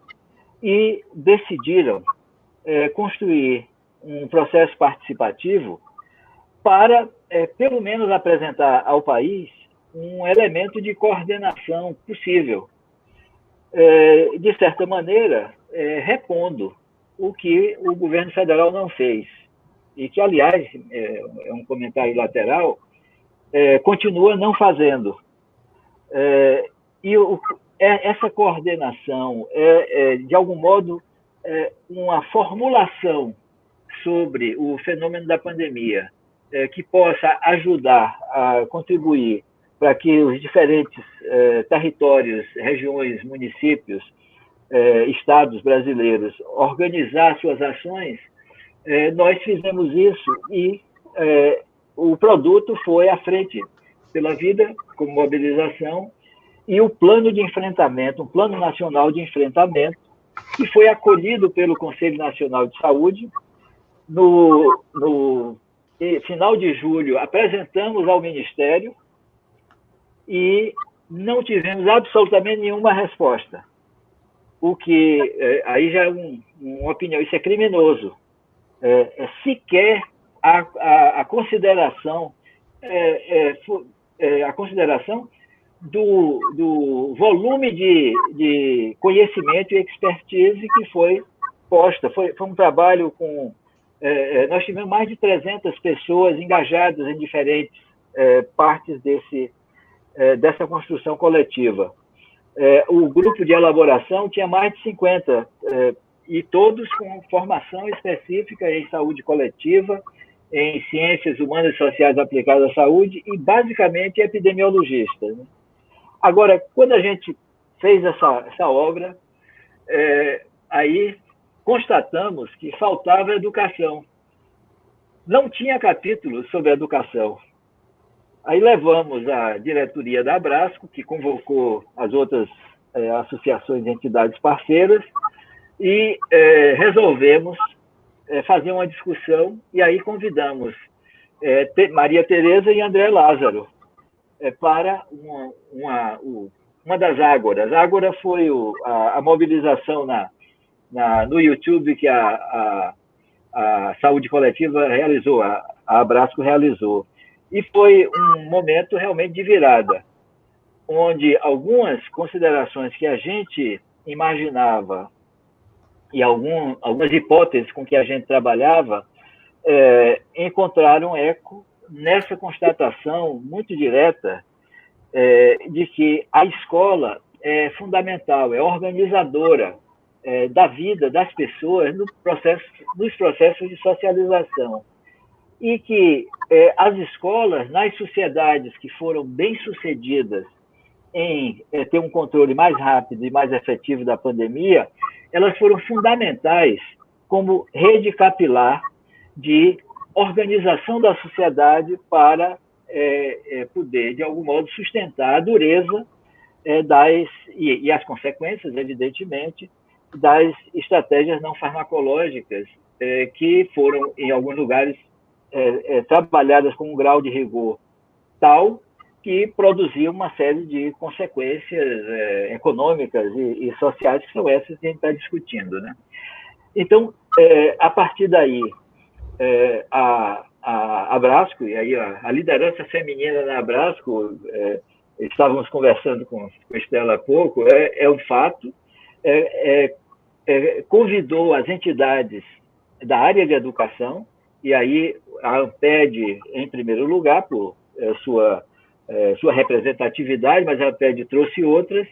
e decidiram construir um processo participativo para, pelo menos, apresentar ao país um elemento de coordenação possível, de certa maneira, repondo o que o governo federal não fez. E que, aliás, é um comentário lateral, continua não fazendo. Essa coordenação de algum modo, uma formulação sobre o fenômeno da pandemia que possa ajudar a contribuir para que os diferentes territórios, regiões, municípios, estados brasileiros organizar suas ações, nós fizemos isso e o produto foi à frente pela vida, como mobilização, e o plano de enfrentamento, um plano nacional de enfrentamento, que foi acolhido pelo Conselho Nacional de Saúde. No final de julho, apresentamos ao Ministério e não tivemos absolutamente nenhuma resposta. O que aí já é uma opinião, isso é criminoso. Sequer a consideração do volume de conhecimento e expertise que foi posta. Foi um trabalho com... nós tivemos mais de 300 pessoas engajadas em diferentes partes dessa construção coletiva. O grupo de elaboração tinha mais de 50, e todos com formação específica em saúde coletiva, em ciências humanas e sociais aplicadas à saúde e, basicamente, epidemiologistas. Agora, quando a gente fez essa obra, aí constatamos que faltava educação. Não tinha capítulo sobre educação. Aí levamos a diretoria da Abrasco, que convocou as outras associações e entidades parceiras, e resolvemos fazer uma discussão, e aí convidamos Maria Tereza e André Lázaro para uma das ágoras. A ágora foi a mobilização no YouTube que a Saúde Coletiva realizou, a Abrasco realizou. E foi um momento realmente de virada, onde algumas considerações que a gente imaginava e algumas hipóteses com que a gente trabalhava encontraram eco nessa constatação muito direta de que a escola é fundamental, é organizadora da vida das pessoas nos processos de socialização. E que as escolas, nas sociedades que foram bem-sucedidas em ter um controle mais rápido e mais efetivo da pandemia, elas foram fundamentais como rede capilar de organização da sociedade para poder, de algum modo, sustentar a dureza e as consequências, evidentemente, das estratégias não farmacológicas que foram, em alguns lugares, trabalhadas com um grau de rigor tal que produziu uma série de consequências econômicas e sociais, que são essas que a gente está discutindo, né? Então, a partir daí, a Abrasco, e aí a liderança feminina na Abrasco, estávamos conversando com Estela há pouco, é um fato, convidou as entidades da área de educação, e aí a ANPED, em primeiro lugar, por sua representatividade, mas a ANPED trouxe outras,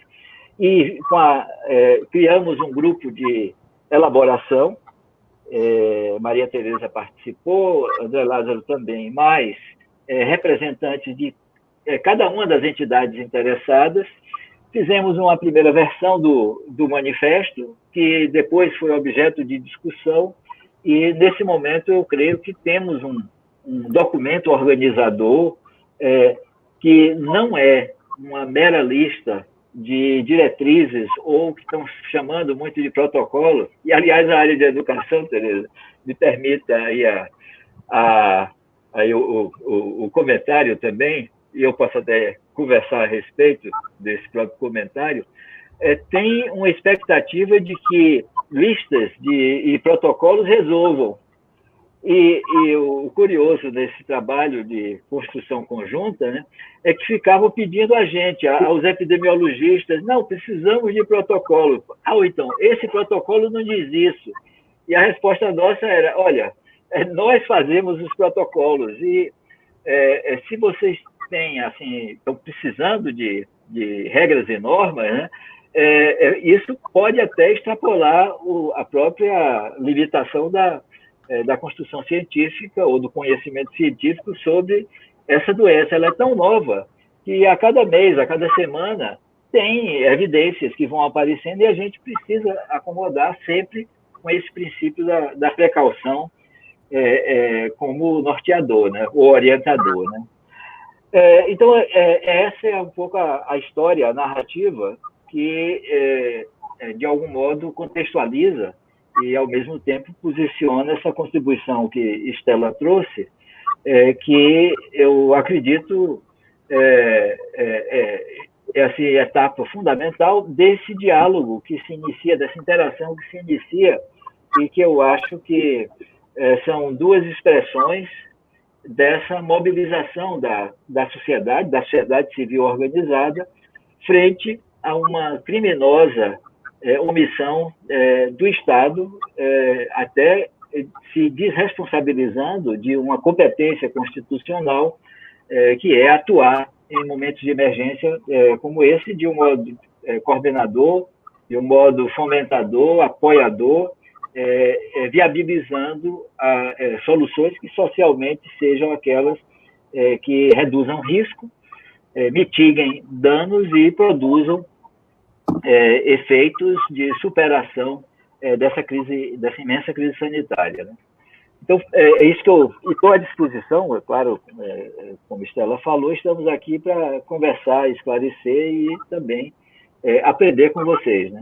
e criamos um grupo de elaboração. Maria Tereza participou, André Lázaro também, mais representantes de cada uma das entidades interessadas. Fizemos uma primeira versão do manifesto, que depois foi objeto de discussão, e nesse momento eu creio que temos um documento organizador que não é uma mera lista de diretrizes, ou que estão chamando muito de protocolo. E, aliás, a área de educação, Tereza, me permita aí o comentário também, e eu posso até conversar a respeito desse próprio comentário, tem uma expectativa de que listas e protocolos resolvam. E o curioso desse trabalho de construção conjunta, né, é que ficavam pedindo a gente, aos epidemiologistas, não, precisamos de protocolo. Ou então, esse protocolo não diz isso. E a resposta nossa era, olha, nós fazemos os protocolos e se vocês têm, assim, estão precisando de regras e normas, né, isso pode até extrapolar a própria limitação da construção científica ou do conhecimento científico sobre essa doença. Ela é tão nova que a cada mês, a cada semana, tem evidências que vão aparecendo e a gente precisa acomodar sempre com esse princípio da precaução como norteador, né, ou orientador. Né? Então, essa é um pouco a história, a narrativa que, de algum modo, contextualiza e, ao mesmo tempo, posiciona essa contribuição que Estela trouxe, que eu acredito essa etapa fundamental desse diálogo que se inicia, dessa interação que se inicia, e que eu acho que são duas expressões dessa mobilização da sociedade civil organizada, frente a uma criminosa omissão do Estado, até se desresponsabilizando de uma competência constitucional, que é atuar em momentos de emergência como esse, de um modo coordenador, de um modo fomentador, apoiador, viabilizando soluções que socialmente sejam aquelas que reduzam risco, mitiguem danos e produzam efeitos de superação dessa imensa crise sanitária. Né? Então, é isso que eu estou à disposição, é claro, como Estela falou, estamos aqui para conversar, esclarecer e também aprender com vocês. Né?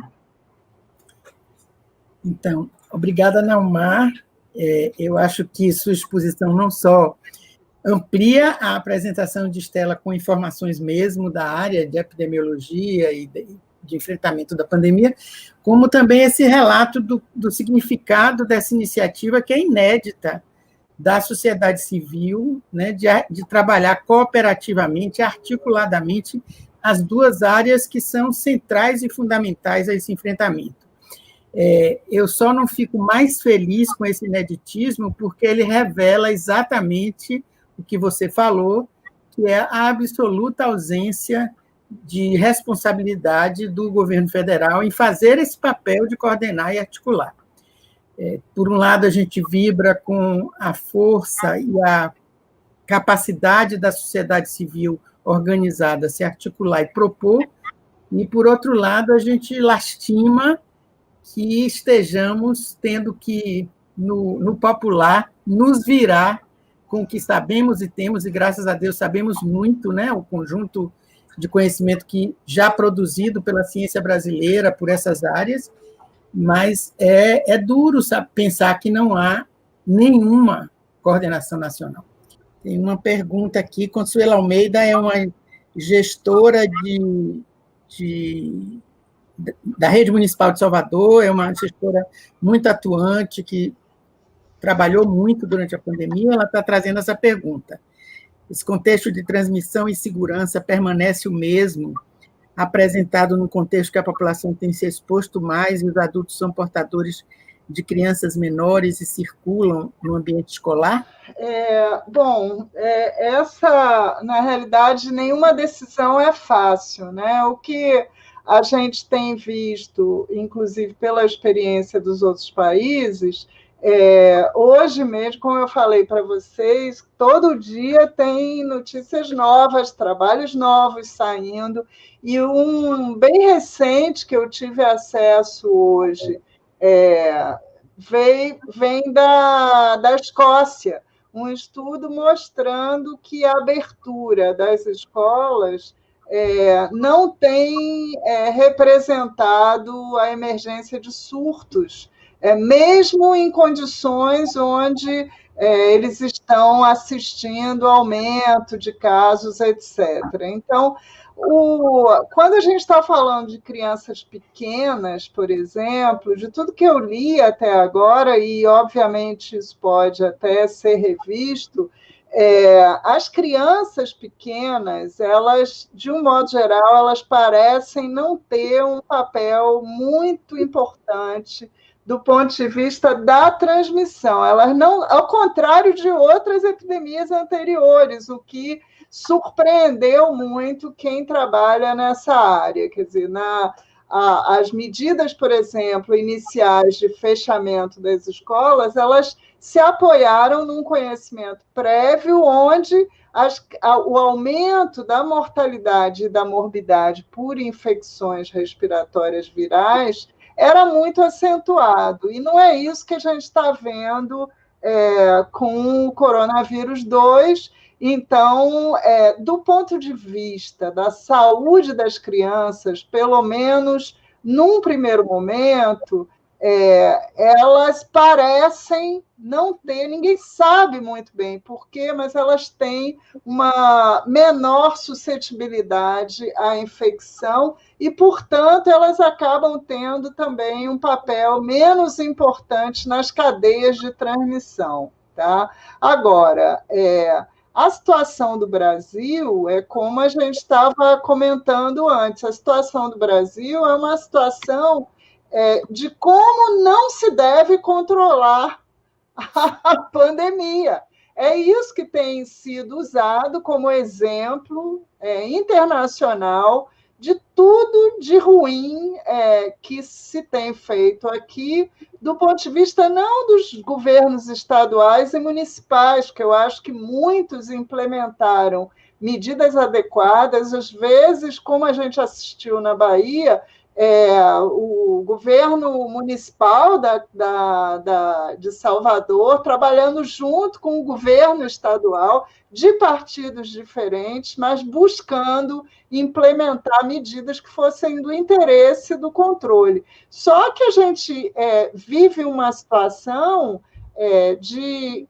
Então, obrigada, Naumar. Eu acho que sua exposição não só amplia a apresentação de Estela com informações mesmo da área de epidemiologia e de enfrentamento da pandemia, como também esse relato do significado dessa iniciativa, que é inédita, da sociedade civil, né, de trabalhar cooperativamente, articuladamente, as duas áreas que são centrais e fundamentais a esse enfrentamento. Eu só não fico mais feliz com esse ineditismo, porque ele revela exatamente o que você falou, que é a absoluta ausência de responsabilidade do governo federal em fazer esse papel de coordenar e articular. Por um lado, a gente vibra com a força e a capacidade da sociedade civil organizada se articular e propor, e, por outro lado, a gente lastima que estejamos tendo que, no popular, nos virar com o que sabemos e temos, e graças a Deus sabemos muito, né, o conjunto de conhecimento que já produzido pela ciência brasileira por essas áreas, mas é duro pensar que não há nenhuma coordenação nacional. Tem uma pergunta aqui, Consuelo Almeida é uma gestora da Rede Municipal de Salvador, é uma gestora muito atuante, que trabalhou muito durante a pandemia, ela está trazendo essa pergunta. Esse contexto de transmissão e segurança permanece o mesmo, apresentado no contexto que a população tem se exposto mais e os adultos são portadores de crianças menores e circulam no ambiente escolar? Na realidade, nenhuma decisão é fácil, né? O que a gente tem visto, inclusive pela experiência dos outros países, hoje mesmo, como eu falei para vocês, todo dia tem notícias novas, trabalhos novos saindo, e um bem recente que eu tive acesso hoje vem da Escócia, um estudo mostrando que a abertura das escolas não tem representado a emergência de surtos, mesmo em condições onde eles estão assistindo ao aumento de casos, etc. Então, Quando a gente está falando de crianças pequenas, por exemplo, de tudo que eu li até agora, e obviamente isso pode até ser revisto, as crianças pequenas, elas, de um modo geral, elas parecem não ter um papel muito importante do ponto de vista da transmissão. Elas não, ao contrário de outras epidemias anteriores, o que surpreendeu muito quem trabalha nessa área. Quer dizer, as medidas, por exemplo, iniciais de fechamento das escolas, elas se apoiaram num conhecimento prévio onde o aumento da mortalidade e da morbidade por infecções respiratórias virais era muito acentuado. E não é isso que a gente está vendo com o coronavírus 2. Então, do ponto de vista da saúde das crianças, pelo menos num primeiro momento, elas parecem não ter, ninguém sabe muito bem por quê, mas elas têm uma menor suscetibilidade à infecção e, portanto, elas acabam tendo também um papel menos importante nas cadeias de transmissão. Tá? Agora, a situação do Brasil é como a gente estava comentando antes. A situação do Brasil é uma situação de como não se deve controlar a pandemia. É isso que tem sido usado como exemplo internacional de tudo de ruim que se tem feito aqui, do ponto de vista não dos governos estaduais e municipais, que eu acho que muitos implementaram medidas adequadas, às vezes, como a gente assistiu na Bahia, o governo municipal de Salvador trabalhando junto com o governo estadual, de partidos diferentes, mas buscando implementar medidas que fossem do interesse do controle. Só que a gente vive uma situação de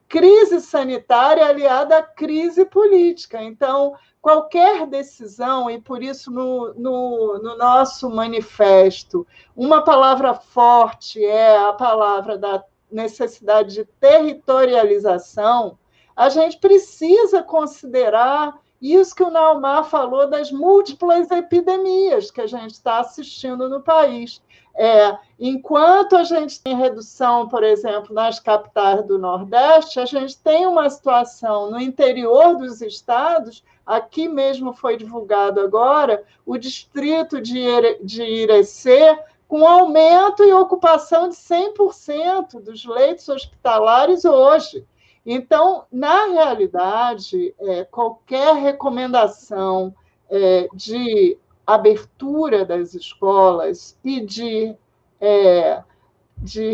crise sanitária aliada à crise política. Então, qualquer decisão, e por isso no nosso manifesto, uma palavra forte é a palavra da necessidade de territorialização, a gente precisa considerar isso que o Naumar falou das múltiplas epidemias que a gente está assistindo no país. Enquanto a gente tem redução, por exemplo, nas capitais do Nordeste, a gente tem uma situação no interior dos estados. Aqui mesmo foi divulgado agora o distrito de Irecê, com aumento e ocupação de 100% dos leitos hospitalares hoje. Então, na realidade, qualquer recomendação de abertura das escolas e de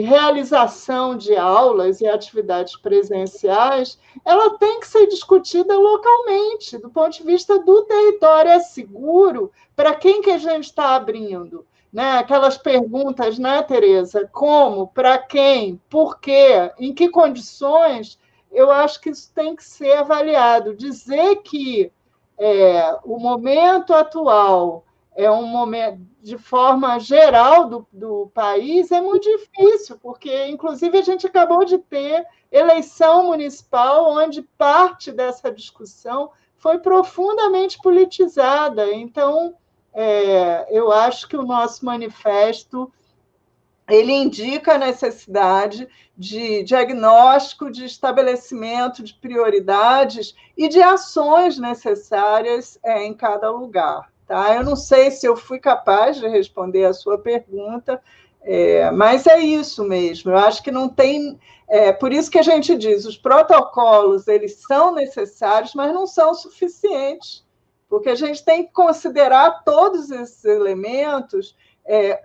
realização de aulas e atividades presenciais, ela tem que ser discutida localmente, do ponto de vista do território. É seguro para quem que a gente está abrindo? Né? Aquelas perguntas, né, Tereza? Como? Para quem? Por quê? Em que condições? Eu acho que isso tem que ser avaliado. Dizer que o momento atual é um momento, de forma geral, do país, é muito difícil, porque, inclusive, a gente acabou de ter eleição municipal, onde parte dessa discussão foi profundamente politizada. Então, eu acho que o nosso manifesto ele indica a necessidade de diagnóstico, de estabelecimento de prioridades e de ações necessárias em cada lugar. Tá? Eu não sei se eu fui capaz de responder a sua pergunta, mas é isso mesmo. Eu acho que não tem... por isso que a gente diz, os protocolos eles são necessários, mas não são suficientes, porque a gente tem que considerar todos esses elementos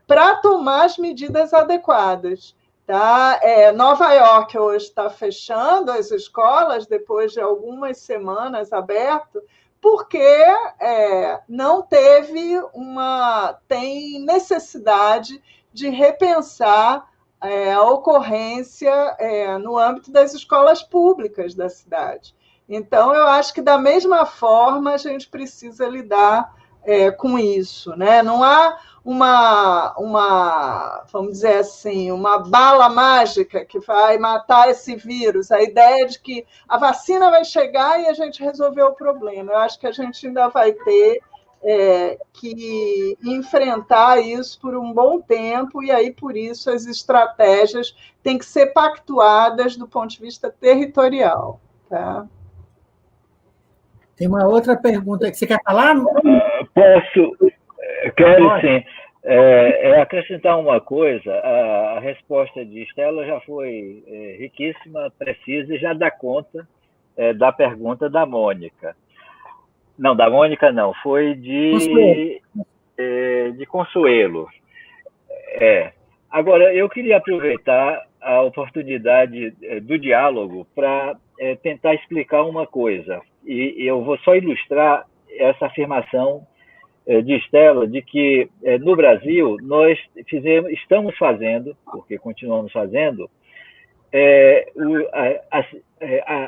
para tomar as medidas adequadas. Tá? Nova York hoje está fechando as escolas, depois de algumas semanas aberto, porque não tem necessidade de repensar a ocorrência no âmbito das escolas públicas da cidade. Então, eu acho que, da mesma forma, a gente precisa lidar com isso, né? Não há vamos dizer assim, uma bala mágica que vai matar esse vírus. A ideia de que a vacina vai chegar e a gente resolveu o problema. Eu acho que a gente ainda vai ter que enfrentar isso por um bom tempo, e aí, por isso, as estratégias têm que ser pactuadas do ponto de vista territorial. Tá? Tem uma outra pergunta que você quer falar? Posso, quero sim. Acrescentar uma coisa, a resposta de Estela já foi riquíssima, precisa e já dá conta da pergunta da Mônica. Não, da Mônica não, foi de Consuelo. Agora, eu queria aproveitar a oportunidade do diálogo para tentar explicar uma coisa, e eu vou só ilustrar essa afirmação de Estela, de que no Brasil nós estamos fazendo, porque continuamos fazendo,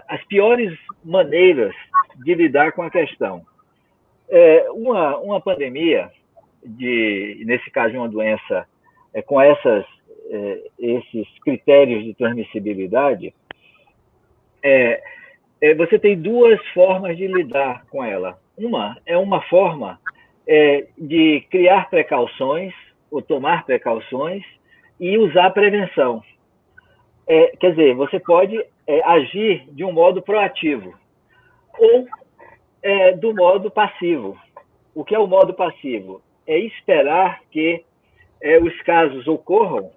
as piores maneiras de lidar com a questão. Uma pandemia, nesse caso uma doença com esses critérios de transmissibilidade, você tem duas formas de lidar com ela. Uma forma de criar precauções, ou tomar precauções, e usar prevenção. Quer dizer, você pode agir de um modo proativo, ou do modo passivo. O que é o modo passivo? É esperar que os casos ocorram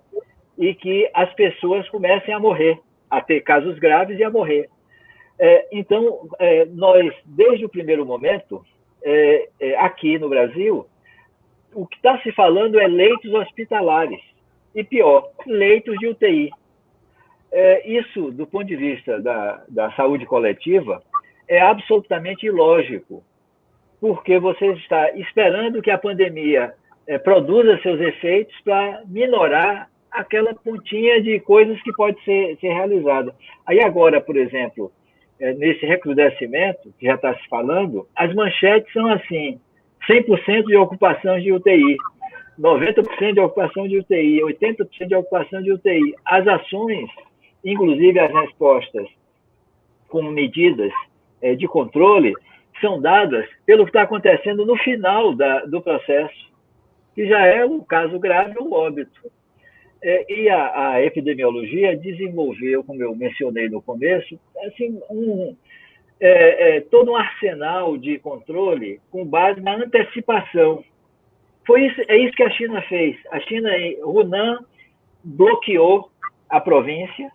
e que as pessoas comecem a morrer, a ter casos graves e a morrer. Então, nós, desde o primeiro momento, aqui no Brasil, o que está se falando é leitos hospitalares, e pior, leitos de UTI. Isso, do ponto de vista da saúde coletiva, é absolutamente ilógico, porque você está esperando que a pandemia produza seus efeitos para minorar aquela pontinha de coisas que pode ser realizada. Aí agora, por exemplo, nesse recrudescimento, que já está se falando, as manchetes são assim: 100% de ocupação de UTI, 90% de ocupação de UTI, 80% de ocupação de UTI. As ações, inclusive as respostas como medidas de controle, são dadas pelo que está acontecendo no final do processo, que já é um caso grave, um óbito. E a epidemiologia desenvolveu, como eu mencionei no começo, assim, todo um arsenal de controle com base na antecipação. É isso que a China fez. A China, em Hunan, bloqueou a província,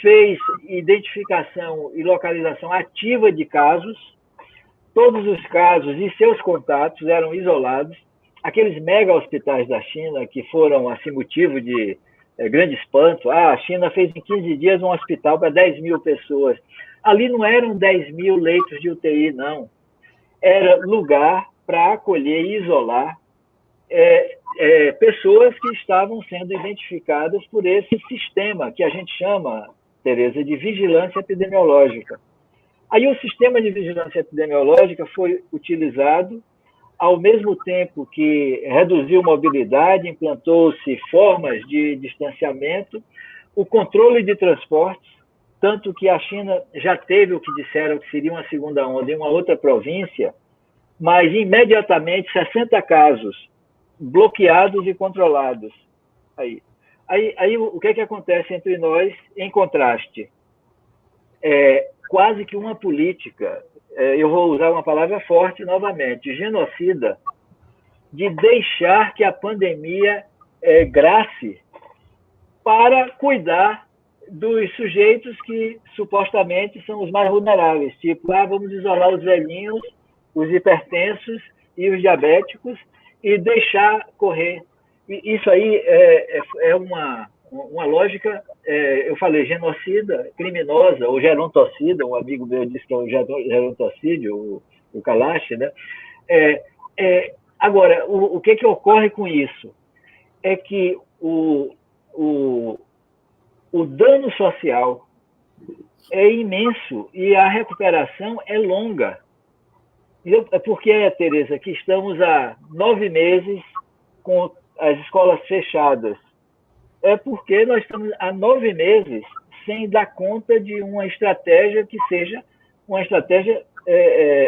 fez identificação e localização ativa de casos. Todos os casos e seus contatos eram isolados. Aqueles mega hospitais da China, que foram assim, motivo de grande espanto. A China fez em 15 dias um hospital para 10 mil pessoas. Ali não eram 10 mil leitos de UTI, não. Era lugar para acolher e isolar pessoas que estavam sendo identificadas por esse sistema que a gente chama, Tereza, de vigilância epidemiológica. Aí o sistema de vigilância epidemiológica foi utilizado ao mesmo tempo que reduziu mobilidade, implantou-se formas de distanciamento, o controle de transportes, tanto que a China já teve o que disseram que seria uma segunda onda em uma outra província, mas imediatamente 60 casos bloqueados e controlados. Aí o que acontece entre nós, em contraste? Quase que uma política, eu vou usar uma palavra forte novamente, genocida, de deixar que a pandemia grace para cuidar dos sujeitos que supostamente são os mais vulneráveis, tipo, vamos isolar os velhinhos, os hipertensos e os diabéticos e deixar correr. E isso aí é uma lógica, eu falei, genocida, criminosa, ou gerontocida, um amigo meu disse que é o gerontocídio, o Kalash, né? Agora, o que ocorre com isso? É que o dano social é imenso e a recuperação é longa. Por que, Tereza, que estamos há 9 meses com as escolas fechadas? É porque nós estamos há 9 meses sem dar conta de uma estratégia que seja uma estratégia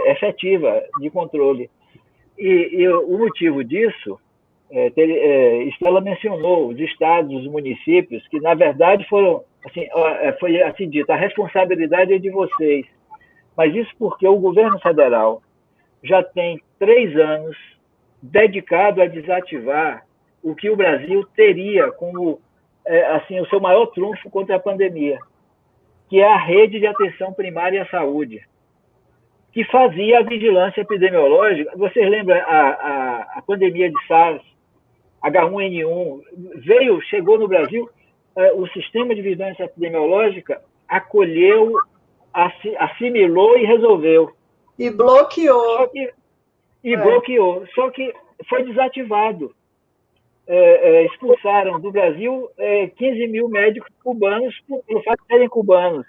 efetiva de controle. E o motivo disso, Estela mencionou os estados, os municípios, que na verdade foram, assim, foi assim dito, a responsabilidade é de vocês. Mas isso porque o governo federal já tem 3 anos dedicado a desativar o que o Brasil teria como assim, o seu maior trunfo contra a pandemia, que é a rede de atenção primária à saúde, que fazia a vigilância epidemiológica. Vocês lembram a pandemia de SARS, H1N1, chegou no Brasil, o sistema de vigilância epidemiológica acolheu, assimilou e resolveu. E bloqueou. Bloqueou. Só que foi desativado. Expulsaram do Brasil 15 mil médicos cubanos pelo fato de serem cubanos.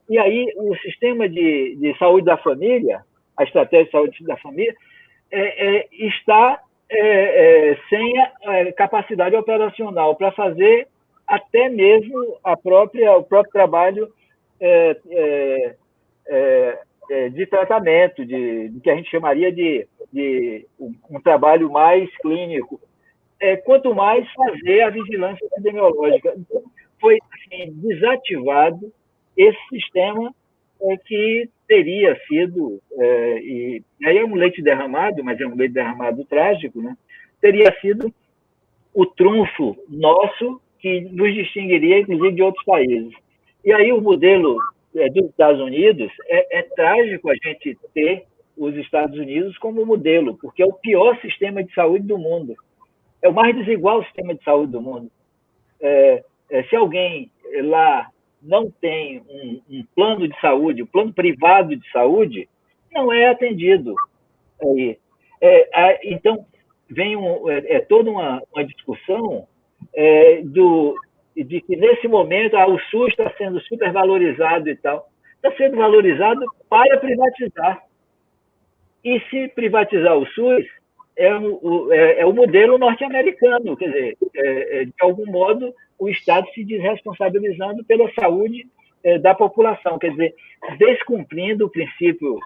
E aí o sistema de saúde da família, a estratégia de saúde da família, está sem a capacidade operacional para fazer até mesmo o próprio trabalho de tratamento, de que a gente chamaria de um trabalho mais clínico. Quanto mais fazer a vigilância epidemiológica. Então, foi assim, desativado esse sistema que teria sido, e aí é um leite derramado, mas é um leite derramado trágico, né? Teria sido o trunfo nosso que nos distinguiria, inclusive, de outros países. E aí o modelo dos Estados Unidos, é trágico a gente ter os Estados Unidos como modelo, porque é o pior sistema de saúde do mundo. É o mais desigual sistema de saúde do mundo. Se alguém lá não tem um plano de saúde, um plano privado de saúde, não é atendido. Então, vem toda uma discussão de que, nesse momento, o SUS está sendo supervalorizado e tal. Está sendo valorizado para privatizar. E se privatizar o SUS, é o modelo norte-americano, quer dizer, de algum modo, o Estado se desresponsabilizando pela saúde da população, quer dizer, descumprindo o princípio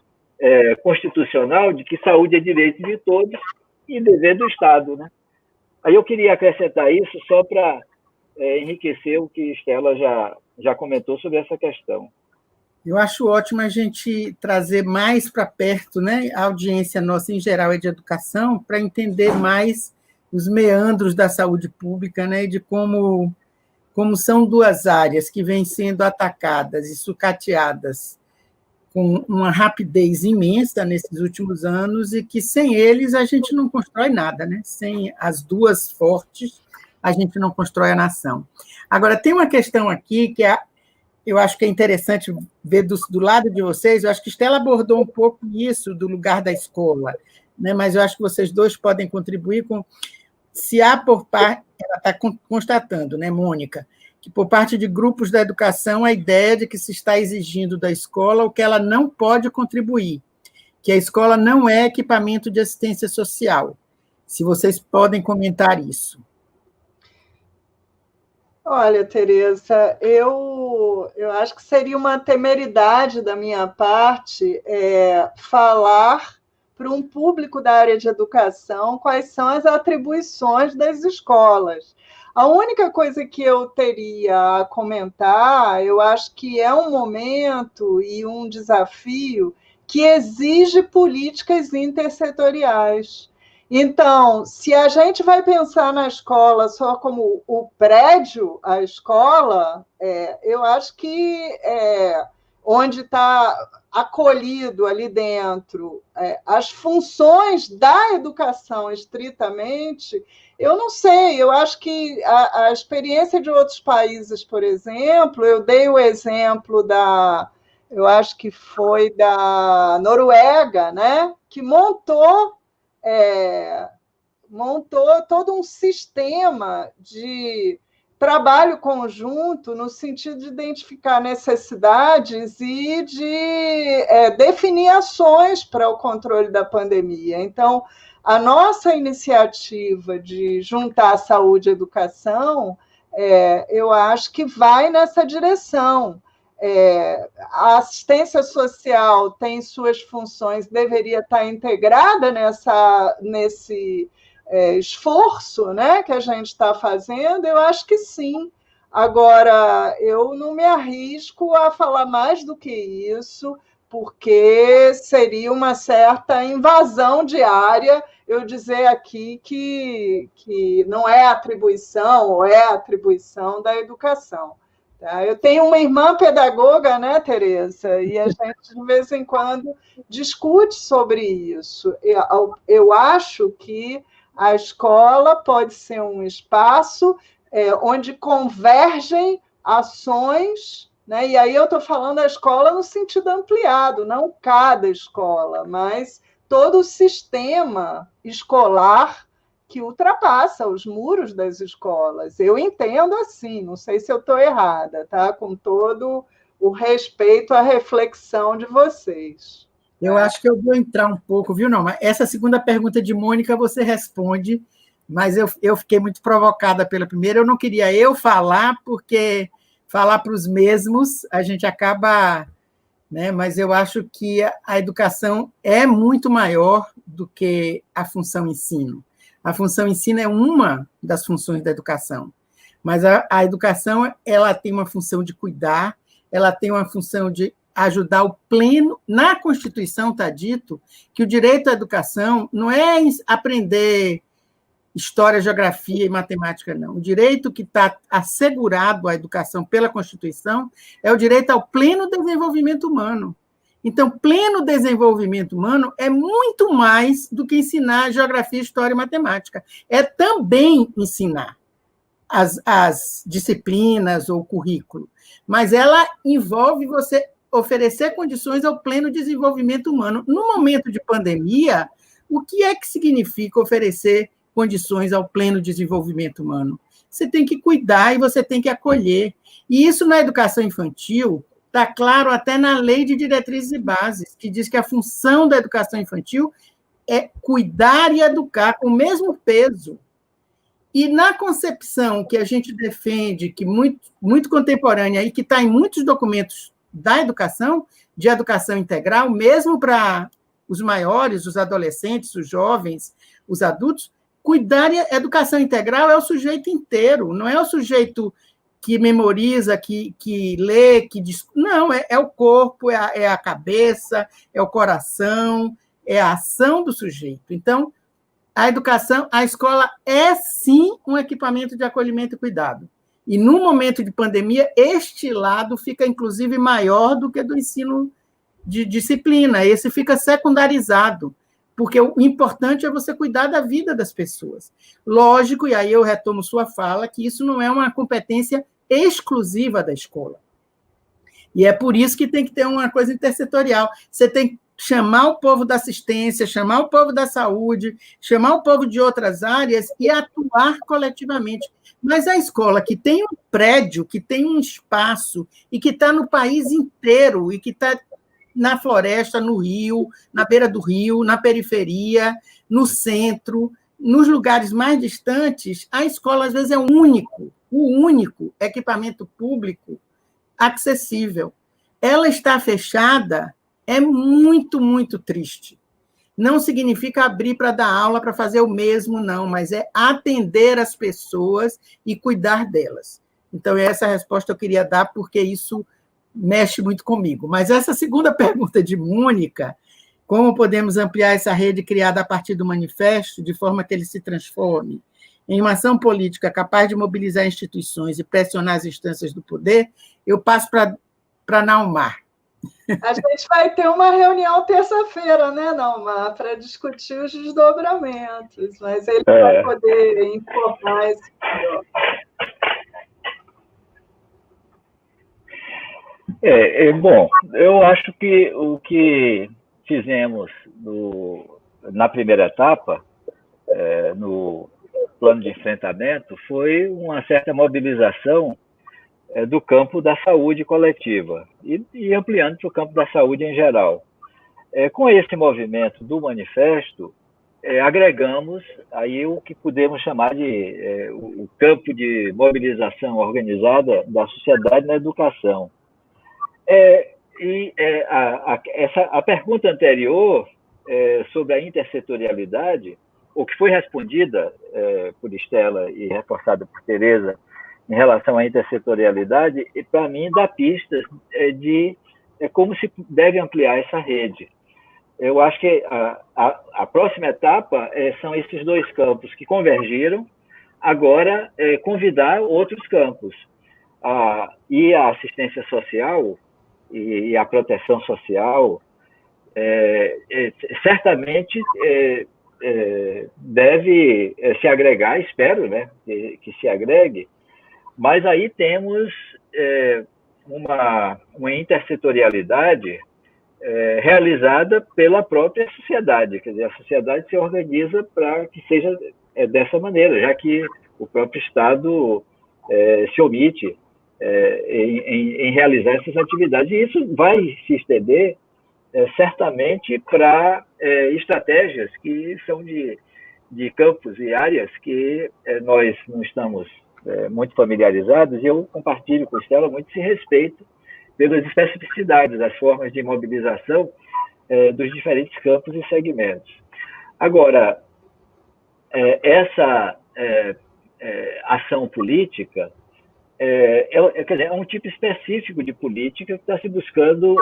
constitucional de que saúde é direito de todos e dever do Estado, né? Aí eu queria acrescentar isso só para enriquecer o que Estela já comentou sobre essa questão. Eu acho ótimo a gente trazer mais para perto, né? A audiência nossa, em geral, é de educação, para entender mais os meandros da saúde pública, né? E de como são duas áreas que vêm sendo atacadas e sucateadas com uma rapidez imensa nesses últimos anos e que, sem eles, a gente não constrói nada, né? Sem as duas fortes, a gente não constrói a nação. Agora, tem uma questão aqui que eu acho que é interessante ver do lado de vocês. Eu acho que Estela abordou um pouco isso do lugar da escola, né? Mas eu acho que vocês dois podem contribuir com... Se há por parte... Ela está constatando, né, Mônica, que por parte de grupos da educação a ideia de que se está exigindo da escola o que ela não pode contribuir, que a escola não é equipamento de assistência social. Se vocês podem comentar isso. Olha, Tereza, eu acho que seria uma temeridade da minha parte falar para um público da área de educação quais são as atribuições das escolas. A única coisa que eu teria a comentar, eu acho que é um momento e um desafio que exige políticas intersetoriais. Então, se a gente vai pensar na escola só como o prédio, a escola, eu acho que onde está acolhido ali dentro as funções da educação estritamente, eu não sei, eu acho que a experiência de outros países, por exemplo, eu dei o exemplo eu acho que foi da Noruega, né, que montou todo um sistema de trabalho conjunto no sentido de identificar necessidades e de definir ações para o controle da pandemia. Então, a nossa iniciativa de juntar saúde e educação, eu acho que vai nessa direção. A assistência social tem suas funções, deveria estar integrada nesse esforço, né, que a gente está fazendo, eu acho que sim. Agora, eu não me arrisco a falar mais do que isso, porque seria uma certa invasão diária eu dizer aqui que não é atribuição, ou é atribuição da educação. Tá? Eu tenho uma irmã pedagoga, né, Tereza? E a gente, de vez em quando, discute sobre isso. Eu acho que a escola pode ser um espaço onde convergem ações, né? E aí eu estou falando da escola no sentido ampliado, não cada escola, mas todo o sistema escolar que ultrapassa os muros das escolas. Eu entendo assim, não sei se eu estou errada, tá? Com todo o respeito à reflexão de vocês. Eu acho que eu vou entrar um pouco, viu, não? Essa segunda pergunta de Mônica você responde, mas eu fiquei muito provocada pela primeira. Eu não queria falar, porque falar para os mesmos a gente acaba, né? Mas eu acho que a educação é muito maior do que a função ensino. A função ensino é uma das funções da educação, mas a educação ela tem uma função de cuidar, ela tem uma função de ajudar o pleno. Na Constituição está dito que o direito à educação não é aprender história, geografia e matemática, não. O direito que está assegurado à educação pela Constituição é o direito ao pleno desenvolvimento humano. Então, pleno desenvolvimento humano é muito mais do que ensinar geografia, história e matemática. É também ensinar as disciplinas ou currículo, mas ela envolve você oferecer condições ao pleno desenvolvimento humano. No momento de pandemia, o que é que significa oferecer condições ao pleno desenvolvimento humano? Você tem que cuidar e você tem que acolher. E isso na educação infantil está claro até na Lei de Diretrizes e Bases, que diz que a função da educação infantil é cuidar e educar com o mesmo peso. E na concepção que a gente defende, que muito contemporânea e que está em muitos documentos da educação, de educação integral, mesmo para os maiores, os adolescentes, os jovens, os adultos, cuidar e educação integral é o sujeito inteiro, não é o sujeito que memoriza, que lê, que diz. Não, é o corpo, é a cabeça, é o coração, é a ação do sujeito. Então, a educação, a escola é, sim, um equipamento de acolhimento e cuidado. E, no momento de pandemia, este lado fica, inclusive, maior do que do ensino de disciplina. Esse fica secundarizado, porque o importante é você cuidar da vida das pessoas. Lógico, e aí eu retomo sua fala, que isso não é uma competência exclusiva da escola. E é por isso que tem que ter uma coisa intersetorial. Você tem que chamar o povo da assistência, chamar o povo da saúde, chamar o povo de outras áreas e atuar coletivamente. Mas a escola que tem um prédio, que tem um espaço, e que está no país inteiro, e que está na floresta, no rio, na beira do rio, na periferia, no centro, nos lugares mais distantes, a escola, às vezes, é o único equipamento público acessível. Ela está fechada, é muito, muito triste. Não significa abrir para dar aula, para fazer o mesmo, não, mas é atender as pessoas e cuidar delas. Então, essa resposta eu queria dar, porque isso mexe muito comigo. Mas essa segunda pergunta de Mônica, como podemos ampliar essa rede criada a partir do manifesto, de forma que ele se transforme em uma ação política capaz de mobilizar instituições e pressionar as instâncias do poder, eu passo para Naumar. A gente vai ter uma reunião terça-feira, né, Naumar, para discutir os desdobramentos, mas ele vai poder informar esse melhor. Bom, eu acho que o que fizemos na primeira etapa, no plano de enfrentamento foi uma certa mobilização do campo da saúde coletiva e ampliando para o campo da saúde em geral. Com esse movimento do manifesto, agregamos aí o que podemos chamar de o campo de mobilização organizada da sociedade na educação. A pergunta anterior sobre a intersetorialidade, o que foi respondida por Estela e reforçada por Tereza em relação à intersetorialidade, para mim dá pistas de como se deve ampliar essa rede. Eu acho que a próxima etapa são esses dois campos que convergiram, agora convidar outros campos. E a assistência social e a proteção social certamente deve se agregar, espero, né, que se agregue, mas aí temos uma intersetorialidade realizada pela própria sociedade, quer dizer, a sociedade se organiza para que seja dessa maneira, já que o próprio Estado se omite em realizar essas atividades, e isso vai se estender certamente para estratégias que são de campos e áreas que nós não estamos muito familiarizados, e eu compartilho com a Estela muito esse respeito pelas especificidades, das formas de mobilização dos diferentes campos e segmentos. Agora, essa ação política quer dizer, é um tipo específico de política que está se buscando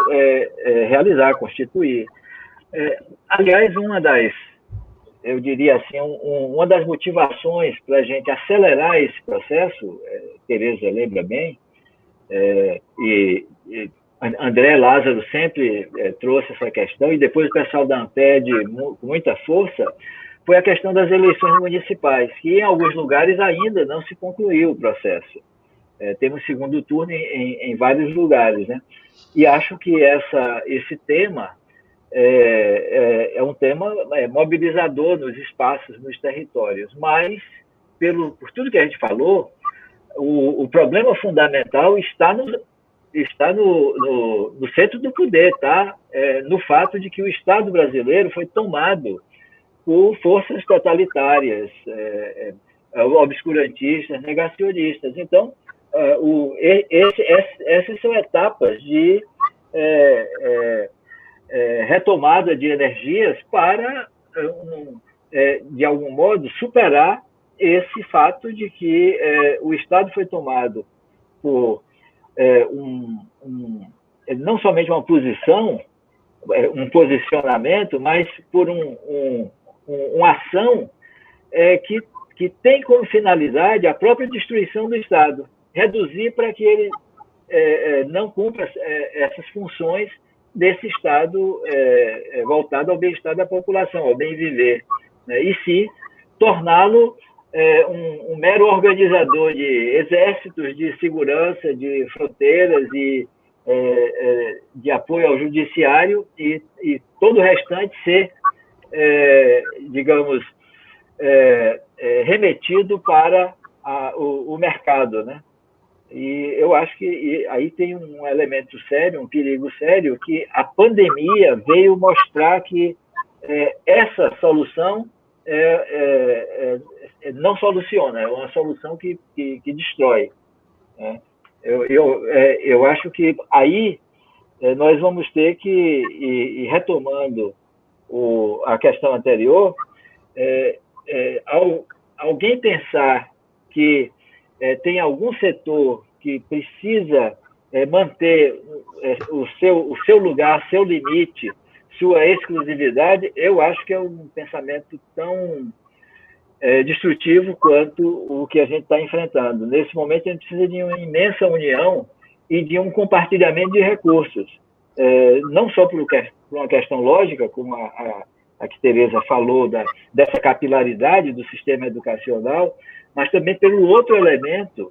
realizar, constituir. Aliás, eu diria assim, uma das motivações para a gente acelerar esse processo, Tereza lembra bem, e André Lázaro sempre trouxe essa questão, e depois o pessoal da ANTED com muita força, foi a questão das eleições municipais, que em alguns lugares ainda não se concluiu o processo. Temos segundo turno em vários lugares, né? E acho que esse tema é um tema mobilizador nos espaços, nos territórios, mas, por tudo que a gente falou, o problema fundamental está no centro do poder, tá? No fato de que o Estado brasileiro foi tomado por forças totalitárias, obscurantistas, negacionistas. Então, essas são etapas de retomada de energias para, de algum modo, superar esse fato de que o Estado foi tomado por não somente uma posição, um posicionamento, mas por uma ação que tem como finalidade a própria destruição do Estado, reduzir para que ele não cumpra essas funções desse Estado voltado ao bem-estar da população, ao bem-viver, né? E se torná-lo um mero organizador de exércitos, de segurança, de fronteiras e de apoio ao judiciário, e todo o restante ser, digamos, remetido para o mercado, né? E eu acho que aí tem um elemento sério, um perigo sério, que a pandemia veio mostrar que essa solução não soluciona, é uma solução que destrói, né? Eu acho que aí nós vamos ter que, e retomando a questão anterior, alguém pensar que tem algum setor que precisa manter o seu lugar, seu limite, sua exclusividade, eu acho que é um pensamento tão destrutivo quanto o que a gente está enfrentando. Nesse momento, a gente precisa de uma imensa união e de um compartilhamento de recursos, não só por uma questão lógica, como a que Tereza falou, dessa capilaridade do sistema educacional, mas também pelo outro elemento,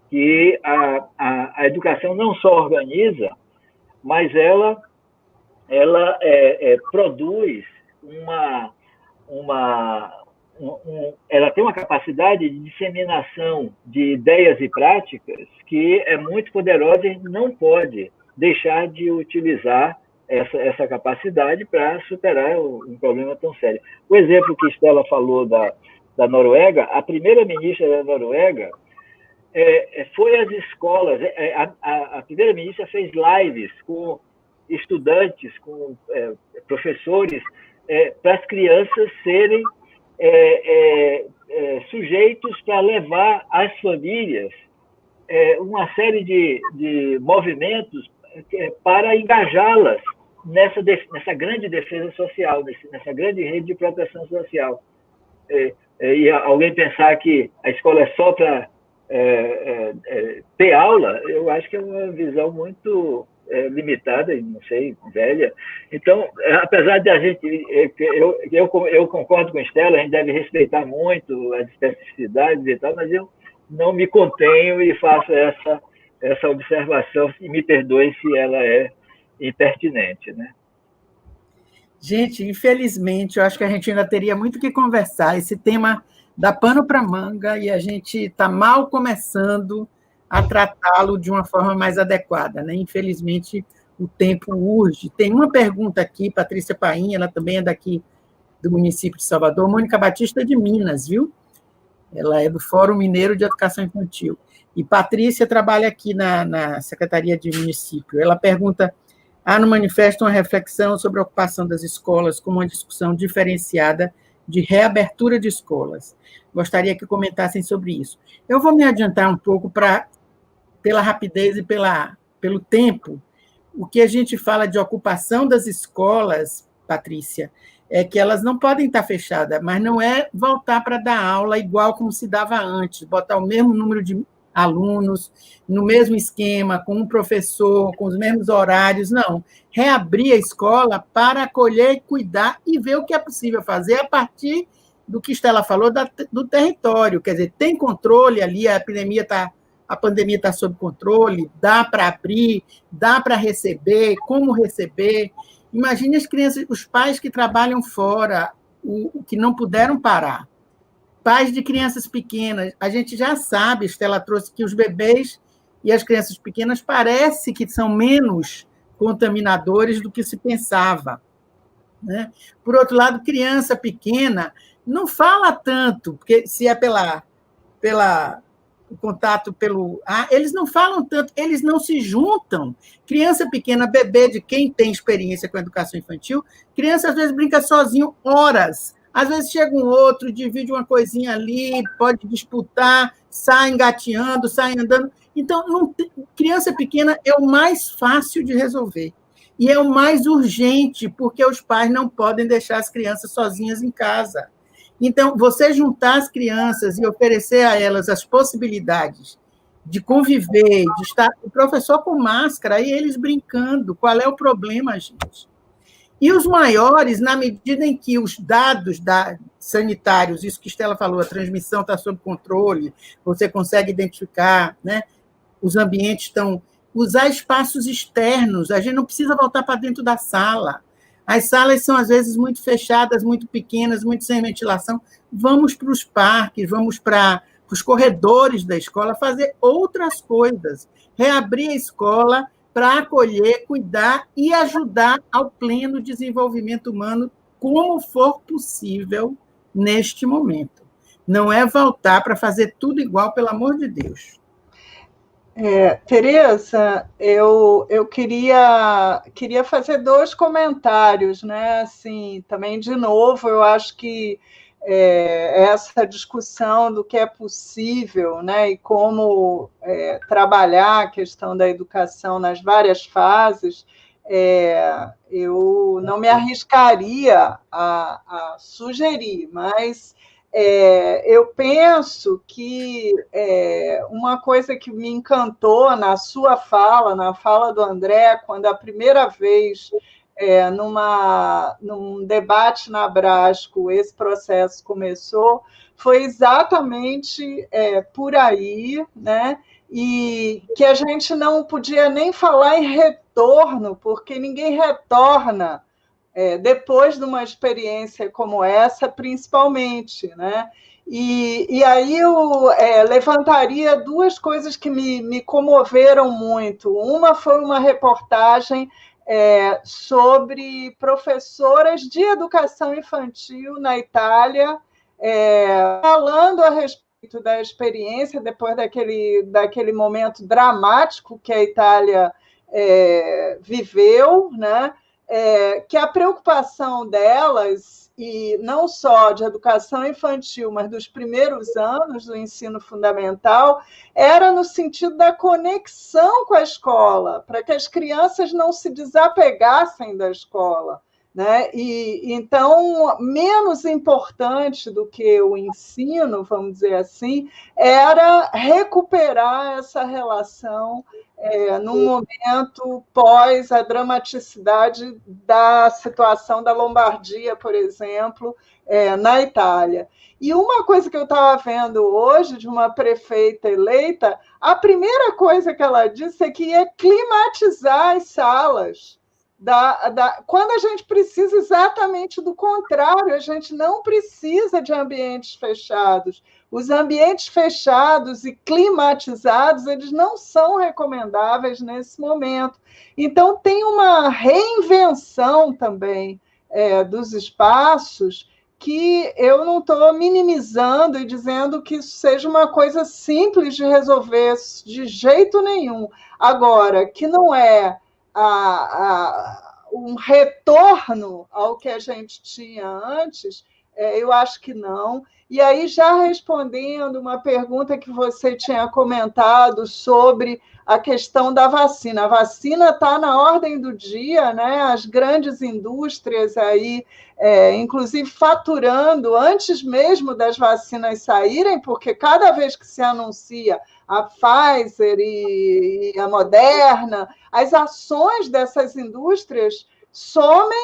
que a educação não só organiza, mas ela produz ela tem uma capacidade de disseminação de ideias e práticas que é muito poderosa e não pode deixar de utilizar essa capacidade para superar um problema tão sério. O exemplo que Stella falou da Noruega, a primeira-ministra da Noruega foi às escolas, a primeira-ministra fez lives com estudantes, com professores, para as crianças serem sujeitos para levar às famílias uma série de movimentos para engajá-las nessa grande defesa social, nessa grande rede de proteção social. E alguém pensar que a escola é só para ter aula, eu acho que é uma visão muito limitada e, não sei, velha. Então, apesar de a gente... Eu concordo com a Stella, a gente deve respeitar muito as especificidades e tal, mas eu não me contenho e faço essa observação, e me perdoe se ela é impertinente, né? Gente, infelizmente, eu acho que a gente ainda teria muito que conversar. Esse tema dá pano para manga e a gente está mal começando a tratá-lo de uma forma mais adequada, né? Infelizmente, o tempo urge. Tem uma pergunta aqui, Patrícia Paim, ela também é daqui do município de Salvador, Mônica Batista é de Minas, viu? Ela é do Fórum Mineiro de Educação Infantil. E Patrícia trabalha aqui na Secretaria de Município. Ela pergunta: há no manifesto uma reflexão sobre a ocupação das escolas como uma discussão diferenciada de reabertura de escolas. Gostaria que comentassem sobre isso. Eu vou me adiantar um pouco pela rapidez e pelo tempo. O que a gente fala de ocupação das escolas, Patrícia, é que elas não podem estar fechadas, mas não é voltar para dar aula igual como se dava antes, botar o mesmo número de alunos, no mesmo esquema, com um professor, com os mesmos horários, não. Reabrir a escola para acolher, cuidar e ver o que é possível fazer a partir do que Stella falou, do território. Quer dizer, tem controle ali, a pandemia está sob controle, dá para abrir, dá para receber, como receber. Imagine as crianças, os pais que trabalham fora, que não puderam parar. Pais de crianças pequenas, a gente já sabe, Stella trouxe que os bebês e as crianças pequenas parece que são menos contaminadores do que se pensava, né? Por outro lado, criança pequena não fala tanto, porque se é o contato pelo ar, eles não falam tanto, eles não se juntam. Criança pequena, bebê de quem tem experiência com a educação infantil, criança às vezes brinca sozinho horas. Às vezes chega um outro, divide uma coisinha ali, pode disputar, sai engateando, sai andando. Então, criança pequena é o mais fácil de resolver. E é o mais urgente, porque os pais não podem deixar as crianças sozinhas em casa. Então, você juntar as crianças e oferecer a elas as possibilidades de conviver, de estar o professor com máscara e eles brincando. Qual é o problema, gente? E os maiores, na medida em que os dados sanitários, isso que Stella falou, a transmissão está sob controle, você consegue identificar, né? Os ambientes estão... Usar espaços externos, a gente não precisa voltar para dentro da sala. As salas são, às vezes, muito fechadas, muito pequenas, muito sem ventilação. Vamos para os parques, vamos para os corredores da escola, fazer outras coisas. Reabrir a escola para acolher, cuidar e ajudar ao pleno desenvolvimento humano, como for possível neste momento. Não é voltar para fazer tudo igual, pelo amor de Deus. Tereza, eu queria fazer 2 comentários, né? Assim, também, de novo, eu acho que essa discussão do que é possível, né? E como trabalhar a questão da educação nas várias fases, eu não me arriscaria a sugerir, mas... eu penso que uma coisa que me encantou na sua fala, na fala do André, quando a primeira vez, num debate na Abrasco, esse processo começou, foi exatamente por aí, né? E que a gente não podia nem falar em retorno, porque ninguém retorna depois de uma experiência como essa, principalmente, né? E aí eu levantaria duas coisas que me comoveram muito. Uma foi uma reportagem sobre professoras de educação infantil na Itália, falando a respeito da experiência depois daquele momento dramático que a Itália viveu, né? Que a preocupação delas, e não só de educação infantil, mas dos primeiros anos do ensino fundamental, era no sentido da conexão com a escola, para que as crianças não se desapegassem da escola, né? E então, menos importante do que o ensino, vamos dizer assim, era recuperar essa relação num momento pós a dramaticidade da situação da Lombardia, por exemplo, na Itália. E uma coisa que eu estava vendo hoje de uma prefeita eleita, a primeira coisa que ela disse é que ia climatizar as salas. Quando a gente precisa exatamente do contrário, a gente não precisa de ambientes fechados. Os ambientes fechados e climatizados, eles não são recomendáveis nesse momento. Então, tem uma reinvenção também dos espaços que eu não estou minimizando e dizendo que isso seja uma coisa simples de resolver de jeito nenhum. Agora, que não é um retorno ao que a gente tinha antes, eu acho que não. E aí, já respondendo uma pergunta que você tinha comentado sobre a questão da vacina. A vacina está na ordem do dia, né? As grandes indústrias aí, inclusive faturando antes mesmo das vacinas saírem, porque cada vez que se anuncia a Pfizer e a Moderna, as ações dessas indústrias sobem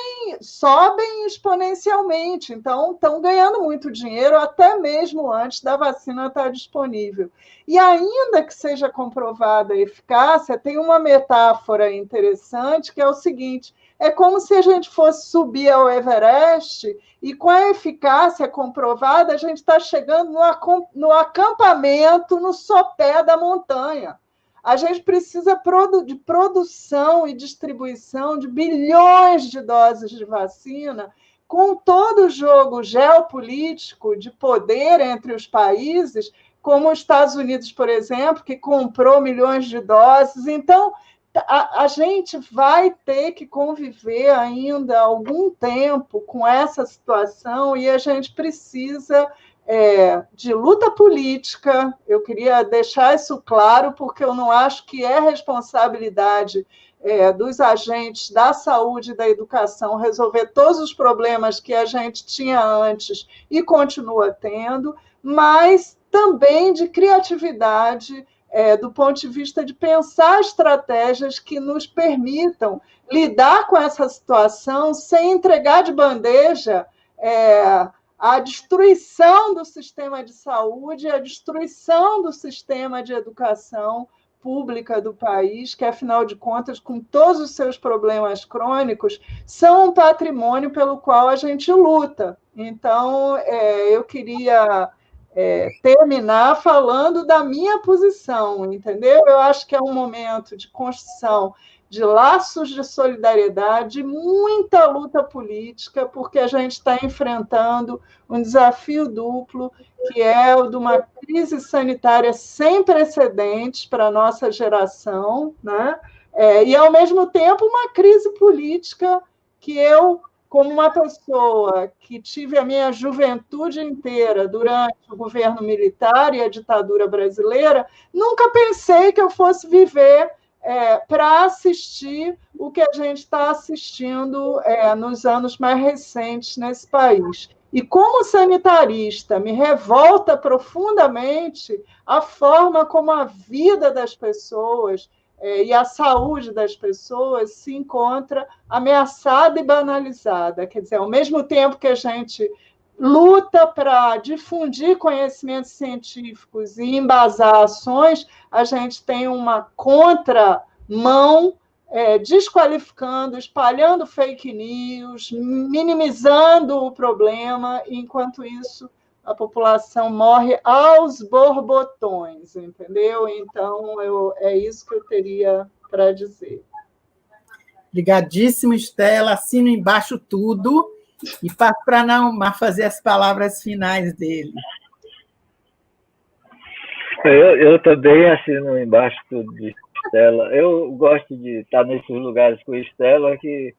exponencialmente. Então, estão ganhando muito dinheiro até mesmo antes da vacina estar disponível. E ainda que seja comprovada a eficácia, tem uma metáfora interessante, que é o seguinte: é como se a gente fosse subir ao Everest e, com a eficácia comprovada, a gente está chegando no acampamento, no sopé da montanha. A gente precisa de produção e distribuição de bilhões de doses de vacina, com todo o jogo geopolítico de poder entre os países, como os Estados Unidos, por exemplo, que comprou milhões de doses. Então, a gente vai ter que conviver ainda algum tempo com essa situação e a gente precisa de luta política. Eu queria deixar isso claro, porque eu não acho que é responsabilidade dos agentes da saúde e da educação resolver todos os problemas que a gente tinha antes e continua tendo, mas também de criatividade, do ponto de vista de pensar estratégias que nos permitam lidar com essa situação sem entregar de bandeja a destruição do sistema de saúde, a destruição do sistema de educação pública do país, que, afinal de contas, com todos os seus problemas crônicos, são um patrimônio pelo qual a gente luta. Então, eu queria terminar falando da minha posição, entendeu? Eu acho que é um momento de construção de laços de solidariedade, muita luta política, porque a gente está enfrentando um desafio duplo, que é o de uma crise sanitária sem precedentes para a nossa geração, né? E, ao mesmo tempo, uma crise política que eu, como uma pessoa que tive a minha juventude inteira durante o governo militar e a ditadura brasileira, nunca pensei que eu fosse viver para assistir o que a gente está assistindo nos anos mais recentes nesse país. E, como sanitarista, me revolta profundamente a forma como a vida das pessoas e a saúde das pessoas se encontra ameaçada e banalizada. Quer dizer, ao mesmo tempo que a gente luta para difundir conhecimentos científicos e embasar ações, a gente tem uma contramão desqualificando, espalhando fake news, minimizando o problema, enquanto isso a população morre aos borbotões, entendeu? Então, é isso que eu teria para dizer. Obrigadíssimo, Estela. Assino embaixo tudo e passo para Naomar fazer as palavras finais dele. Eu também assino embaixo tudo de Estela. Eu gosto de estar nesses lugares com a Estela, que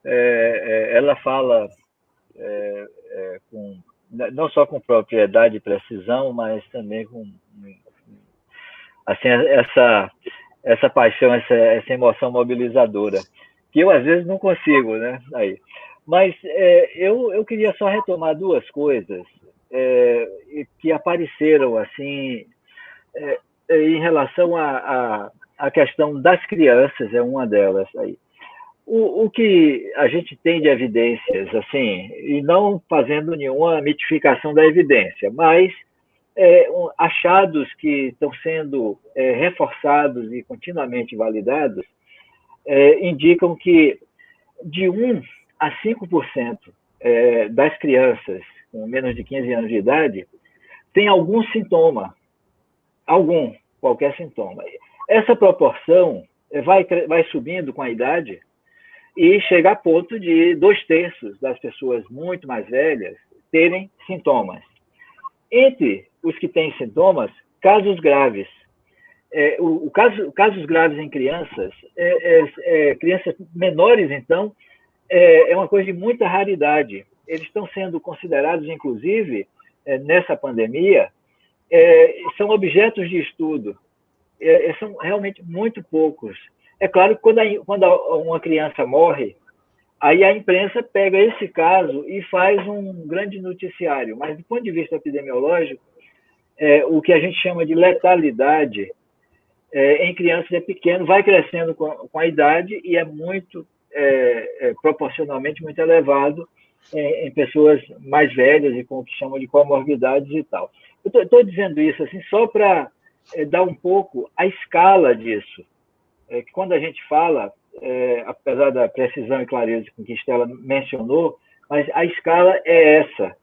ela fala não só com propriedade e precisão, mas também com assim, essa paixão, essa emoção mobilizadora, que eu às vezes não consigo, né? Aí. Mas eu queria só retomar duas coisas que apareceram assim em relação à questão das crianças, é uma delas aí. O que a gente tem de evidências, assim, e não fazendo nenhuma mitificação da evidência, mas achados que estão sendo reforçados e continuamente validados, indicam que de 1 a 5% das crianças com menos de 15 anos de idade tem algum sintoma, qualquer sintoma. Essa proporção vai subindo com a idade e chega a ponto de 2/3 das pessoas muito mais velhas terem sintomas. Entre os que têm sintomas, casos graves. Casos graves em crianças, crianças menores, então, é uma coisa de muita raridade. Eles estão sendo considerados, inclusive, nessa pandemia, são objetos de estudo. São realmente muito poucos. É claro que quando uma criança morre, aí a imprensa pega esse caso e faz um grande noticiário. Mas, do ponto de vista epidemiológico, o que a gente chama de letalidade em crianças é pequeno, vai crescendo com a idade e é muito, proporcionalmente, muito elevado em pessoas mais velhas e com o que chamam de comorbidades e tal. Eu estou dizendo isso assim só para dar um pouco a escala disso. Que quando a gente fala, apesar da precisão e clareza com que Estela mencionou, mas a escala é essa.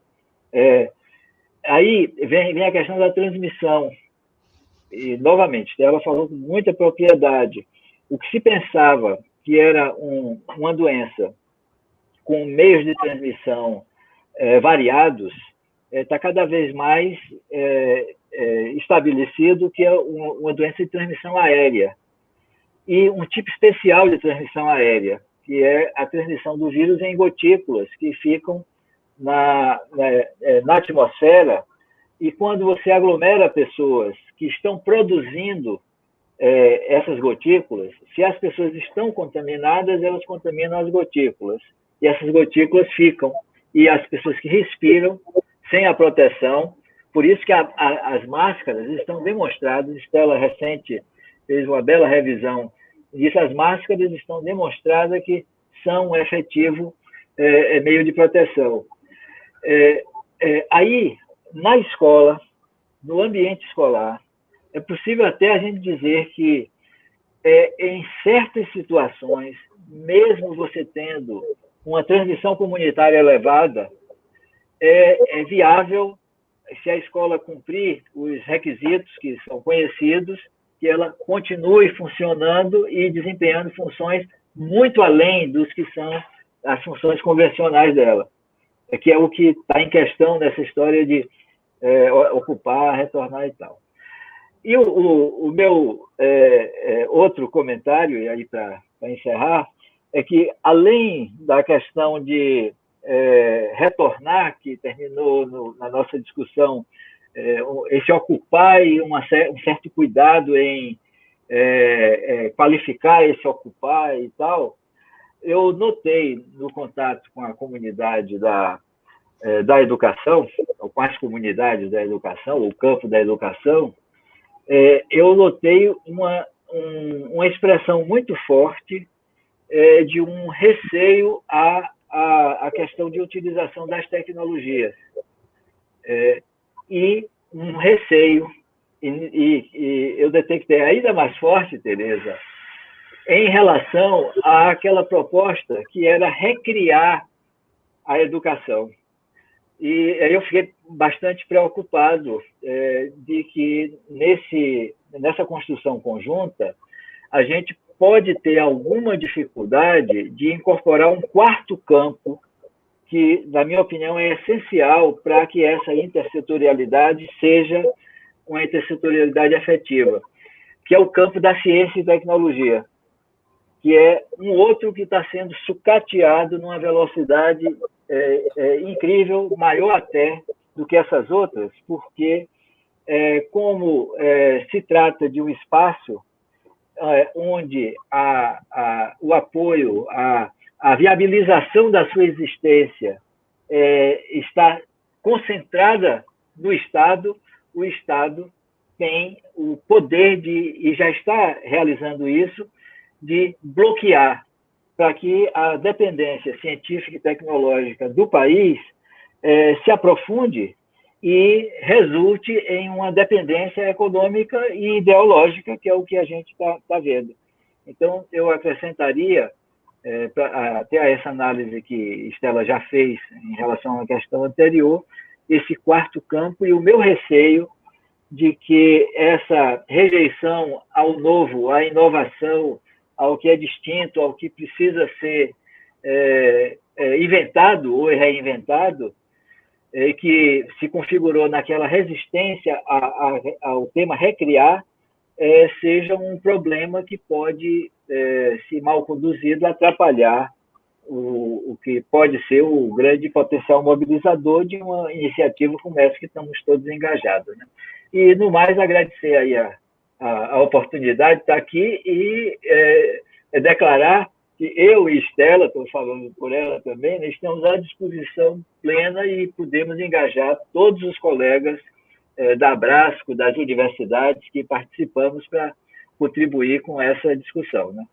Aí vem a questão da transmissão. E, novamente, Estela falou com muita propriedade. O que se pensava que era uma doença com meios de transmissão variados, está cada vez mais estabelecido que é uma doença de transmissão aérea. E um tipo especial de transmissão aérea, que é a transmissão do vírus em gotículas que ficam na atmosfera, e quando você aglomera pessoas que estão produzindo essas gotículas, se as pessoas estão contaminadas, elas contaminam as gotículas, e essas gotículas ficam, e as pessoas que respiram sem a proteção, por isso que as máscaras estão demonstradas, Estela recente fez uma bela revisão disso, as máscaras estão demonstradas que são um efetivo meio de proteção. Aí, na escola, no ambiente escolar, é possível até a gente dizer que, em certas situações, mesmo você tendo uma transmissão comunitária elevada, é viável, se a escola cumprir os requisitos que são conhecidos, que ela continue funcionando e desempenhando funções muito além dos que são as funções convencionais dela, que é o que está em questão nessa história de ocupar, retornar e tal. E o meu outro comentário, e aí para encerrar, é que, além da questão de retornar, que terminou na nossa discussão, esse ocupar e um certo cuidado em qualificar esse ocupar e tal, eu notei no contato com a comunidade da educação, ou com as comunidades da educação, o campo da educação, eu notei uma expressão muito forte de um receio à questão de utilização das tecnologias. E um receio, e eu detectei ainda mais forte, Tereza, em relação àquela proposta que era recriar a educação. E aí eu fiquei bastante preocupado de que nessa construção conjunta a gente pode ter alguma dificuldade de incorporar um quarto campo que, na minha opinião, é essencial para que essa intersetorialidade seja uma intersetorialidade efetiva, que é o campo da ciência e tecnologia, que é um outro que está sendo sucateado numa velocidade incrível, maior até do que essas outras, porque como se trata de um espaço onde o apoio, a viabilização da sua existência está concentrada no Estado, o Estado tem o poder e já está realizando isso, de bloquear para que a dependência científica e tecnológica do país se aprofunde e resulte em uma dependência econômica e ideológica, que é o que a gente está vendo. Então, eu acrescentaria, até a essa análise que Estela já fez em relação à questão anterior, esse quarto campo e o meu receio de que essa rejeição ao novo, à inovação, ao que é distinto, ao que precisa ser inventado ou reinventado, que se configurou naquela resistência ao tema recriar, seja um problema que pode, se mal conduzido, atrapalhar o que pode ser o grande potencial mobilizador de uma iniciativa como essa que estamos todos engajados, né? E, no mais, agradecer aí a oportunidade de estar aqui e declarar que eu e Estela, estou falando por ela também, né, estamos à disposição plena e podemos engajar todos os colegas da Abrasco, das universidades que participamos para contribuir com essa discussão, né?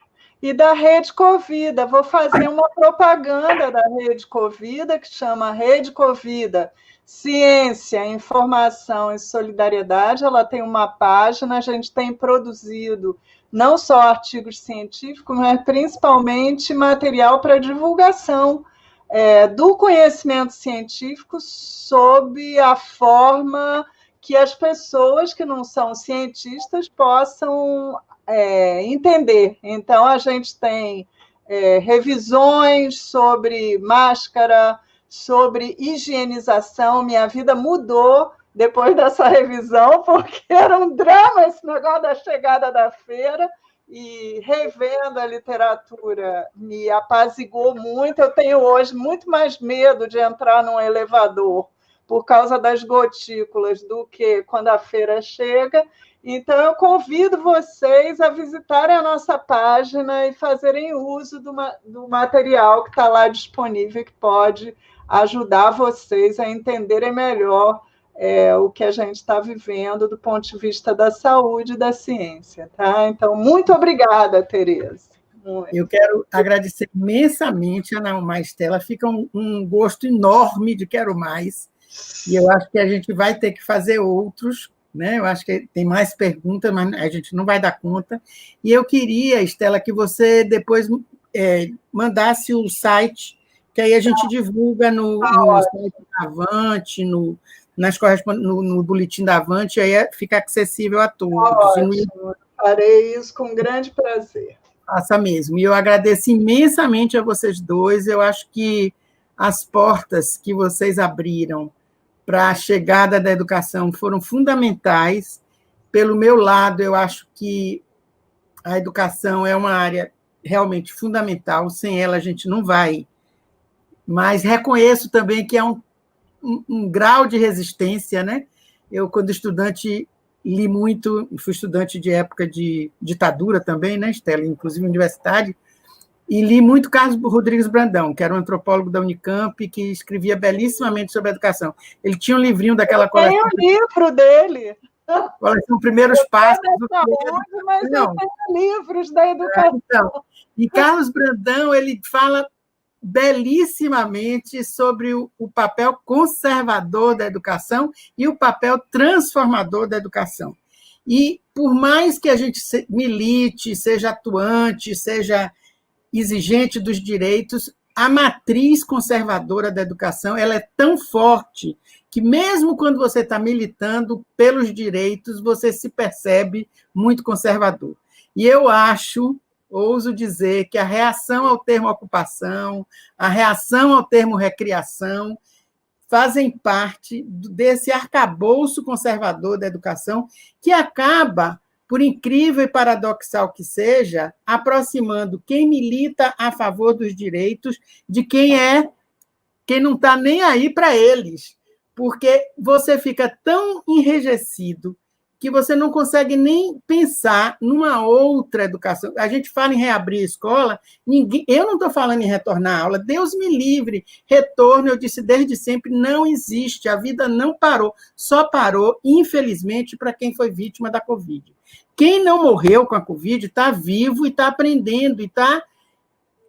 E da Rede Covida, vou fazer uma propaganda da Rede Covida, que chama Rede Covida Ciência, Informação e Solidariedade. Ela tem uma página, a gente tem produzido não só artigos científicos, mas principalmente material para divulgação do conhecimento científico sob a forma que as pessoas que não são cientistas possam entender. Então, a gente tem revisões sobre máscara, sobre higienização. Minha vida mudou depois dessa revisão, porque era um drama esse negócio da chegada da feira, e revendo a literatura me apaziguou muito. Eu tenho hoje muito mais medo de entrar num elevador por causa das gotículas do que quando a feira chega. Então, eu convido vocês a visitarem a nossa página e fazerem uso do material que está lá disponível, que pode ajudar vocês a entenderem melhor o que a gente está vivendo do ponto de vista da saúde e da ciência. Tá? Então, muito obrigada, Tereza. Eu quero agradecer imensamente a Nauma Estela. Fica um gosto enorme de quero mais. E eu acho que a gente vai ter que fazer outros, né? Eu acho que tem mais perguntas, mas a gente não vai dar conta. E eu queria, Estela, que você depois mandasse o site, que aí a gente divulga no site da Avante, no boletim da Avante, aí fica acessível a todos. Ótimo, farei isso com grande prazer. Faça mesmo. E eu agradeço imensamente a vocês dois. Eu acho que as portas que vocês abriram para a chegada da educação foram fundamentais. Pelo meu lado, eu acho que a educação é uma área realmente fundamental, sem ela a gente não vai. Mas reconheço também que é um grau de resistência, né? Eu, quando estudante, li muito, fui estudante de época de ditadura também, né, Estela, inclusive universidade, e li muito Carlos Rodrigues Brandão, que era um antropólogo da Unicamp, que escrevia belíssimamente sobre a educação. Ele tinha um livrinho daquela coleção... Tem o livro dele. Coleção Primeiros Passos. Mas eu tenho livros da educação. Então, e Carlos Brandão, ele fala belíssimamente sobre o papel conservador da educação e o papel transformador da educação. E, por mais que a gente milite, seja atuante, seja exigente dos direitos, a matriz conservadora da educação ela é tão forte que, mesmo quando você está militando pelos direitos, você se percebe muito conservador. E eu ouso dizer que a reação ao termo ocupação, a reação ao termo recriação, fazem parte desse arcabouço conservador da educação que acaba, por incrível e paradoxal que seja, aproximando quem milita a favor dos direitos de quem não está nem aí para eles, porque você fica tão enrijecido que você não consegue nem pensar numa outra educação. A gente fala em reabrir a escola, eu não estou falando em retornar à aula, Deus me livre, retorno, eu disse desde sempre, não existe, a vida não parou, só parou, infelizmente, para quem foi vítima da Covid. Quem não morreu com a Covid está vivo e está aprendendo, e está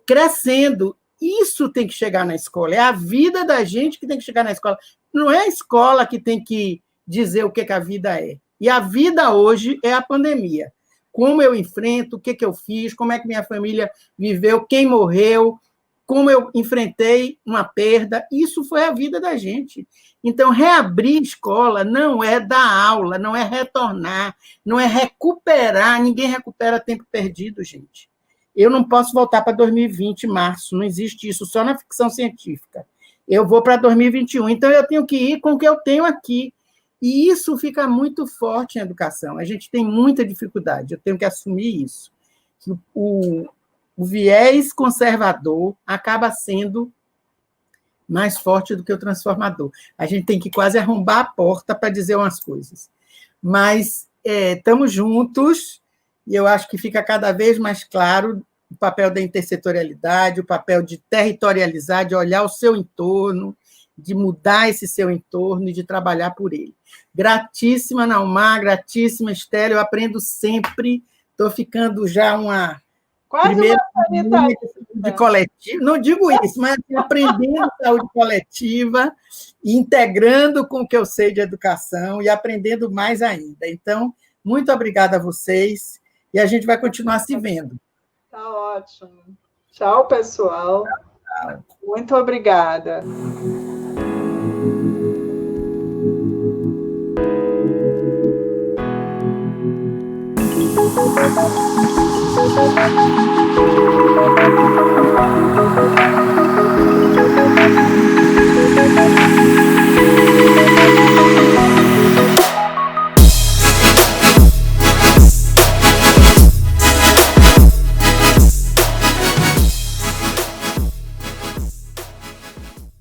crescendo. Isso tem que chegar na escola, é a vida da gente que tem que chegar na escola. Não é a escola que tem que dizer o que a vida é. E a vida hoje é a pandemia. Como eu enfrento, o que eu fiz, como é que minha família viveu, quem morreu, como eu enfrentei uma perda, isso foi a vida da gente. Então, reabrir escola não é dar aula, não é retornar, não é recuperar, ninguém recupera tempo perdido, gente. Eu não posso voltar para 2020, março, não existe isso, só na ficção científica. Eu vou para 2021, então eu tenho que ir com o que eu tenho aqui. E isso fica muito forte em educação. A gente tem muita dificuldade, eu tenho que assumir isso. O viés conservador acaba sendo mais forte do que o transformador. A gente tem que quase arrombar a porta para dizer umas coisas. Mas estamos juntos, e eu acho que fica cada vez mais claro o papel da intersetorialidade, o papel de territorializar, de olhar o seu entorno, de mudar esse seu entorno e de trabalhar por ele. Gratíssima, Naumar, gratíssima, Estela, eu aprendo sempre, estou ficando já uma quase primeira uma de coletiva, não digo isso, mas aprendendo saúde coletiva, integrando com o que eu sei de educação e aprendendo mais ainda. Então, muito obrigada a vocês, e a gente vai continuar se vendo. Tá ótimo. Tchau, pessoal. Tchau. Muito obrigada. Thank you.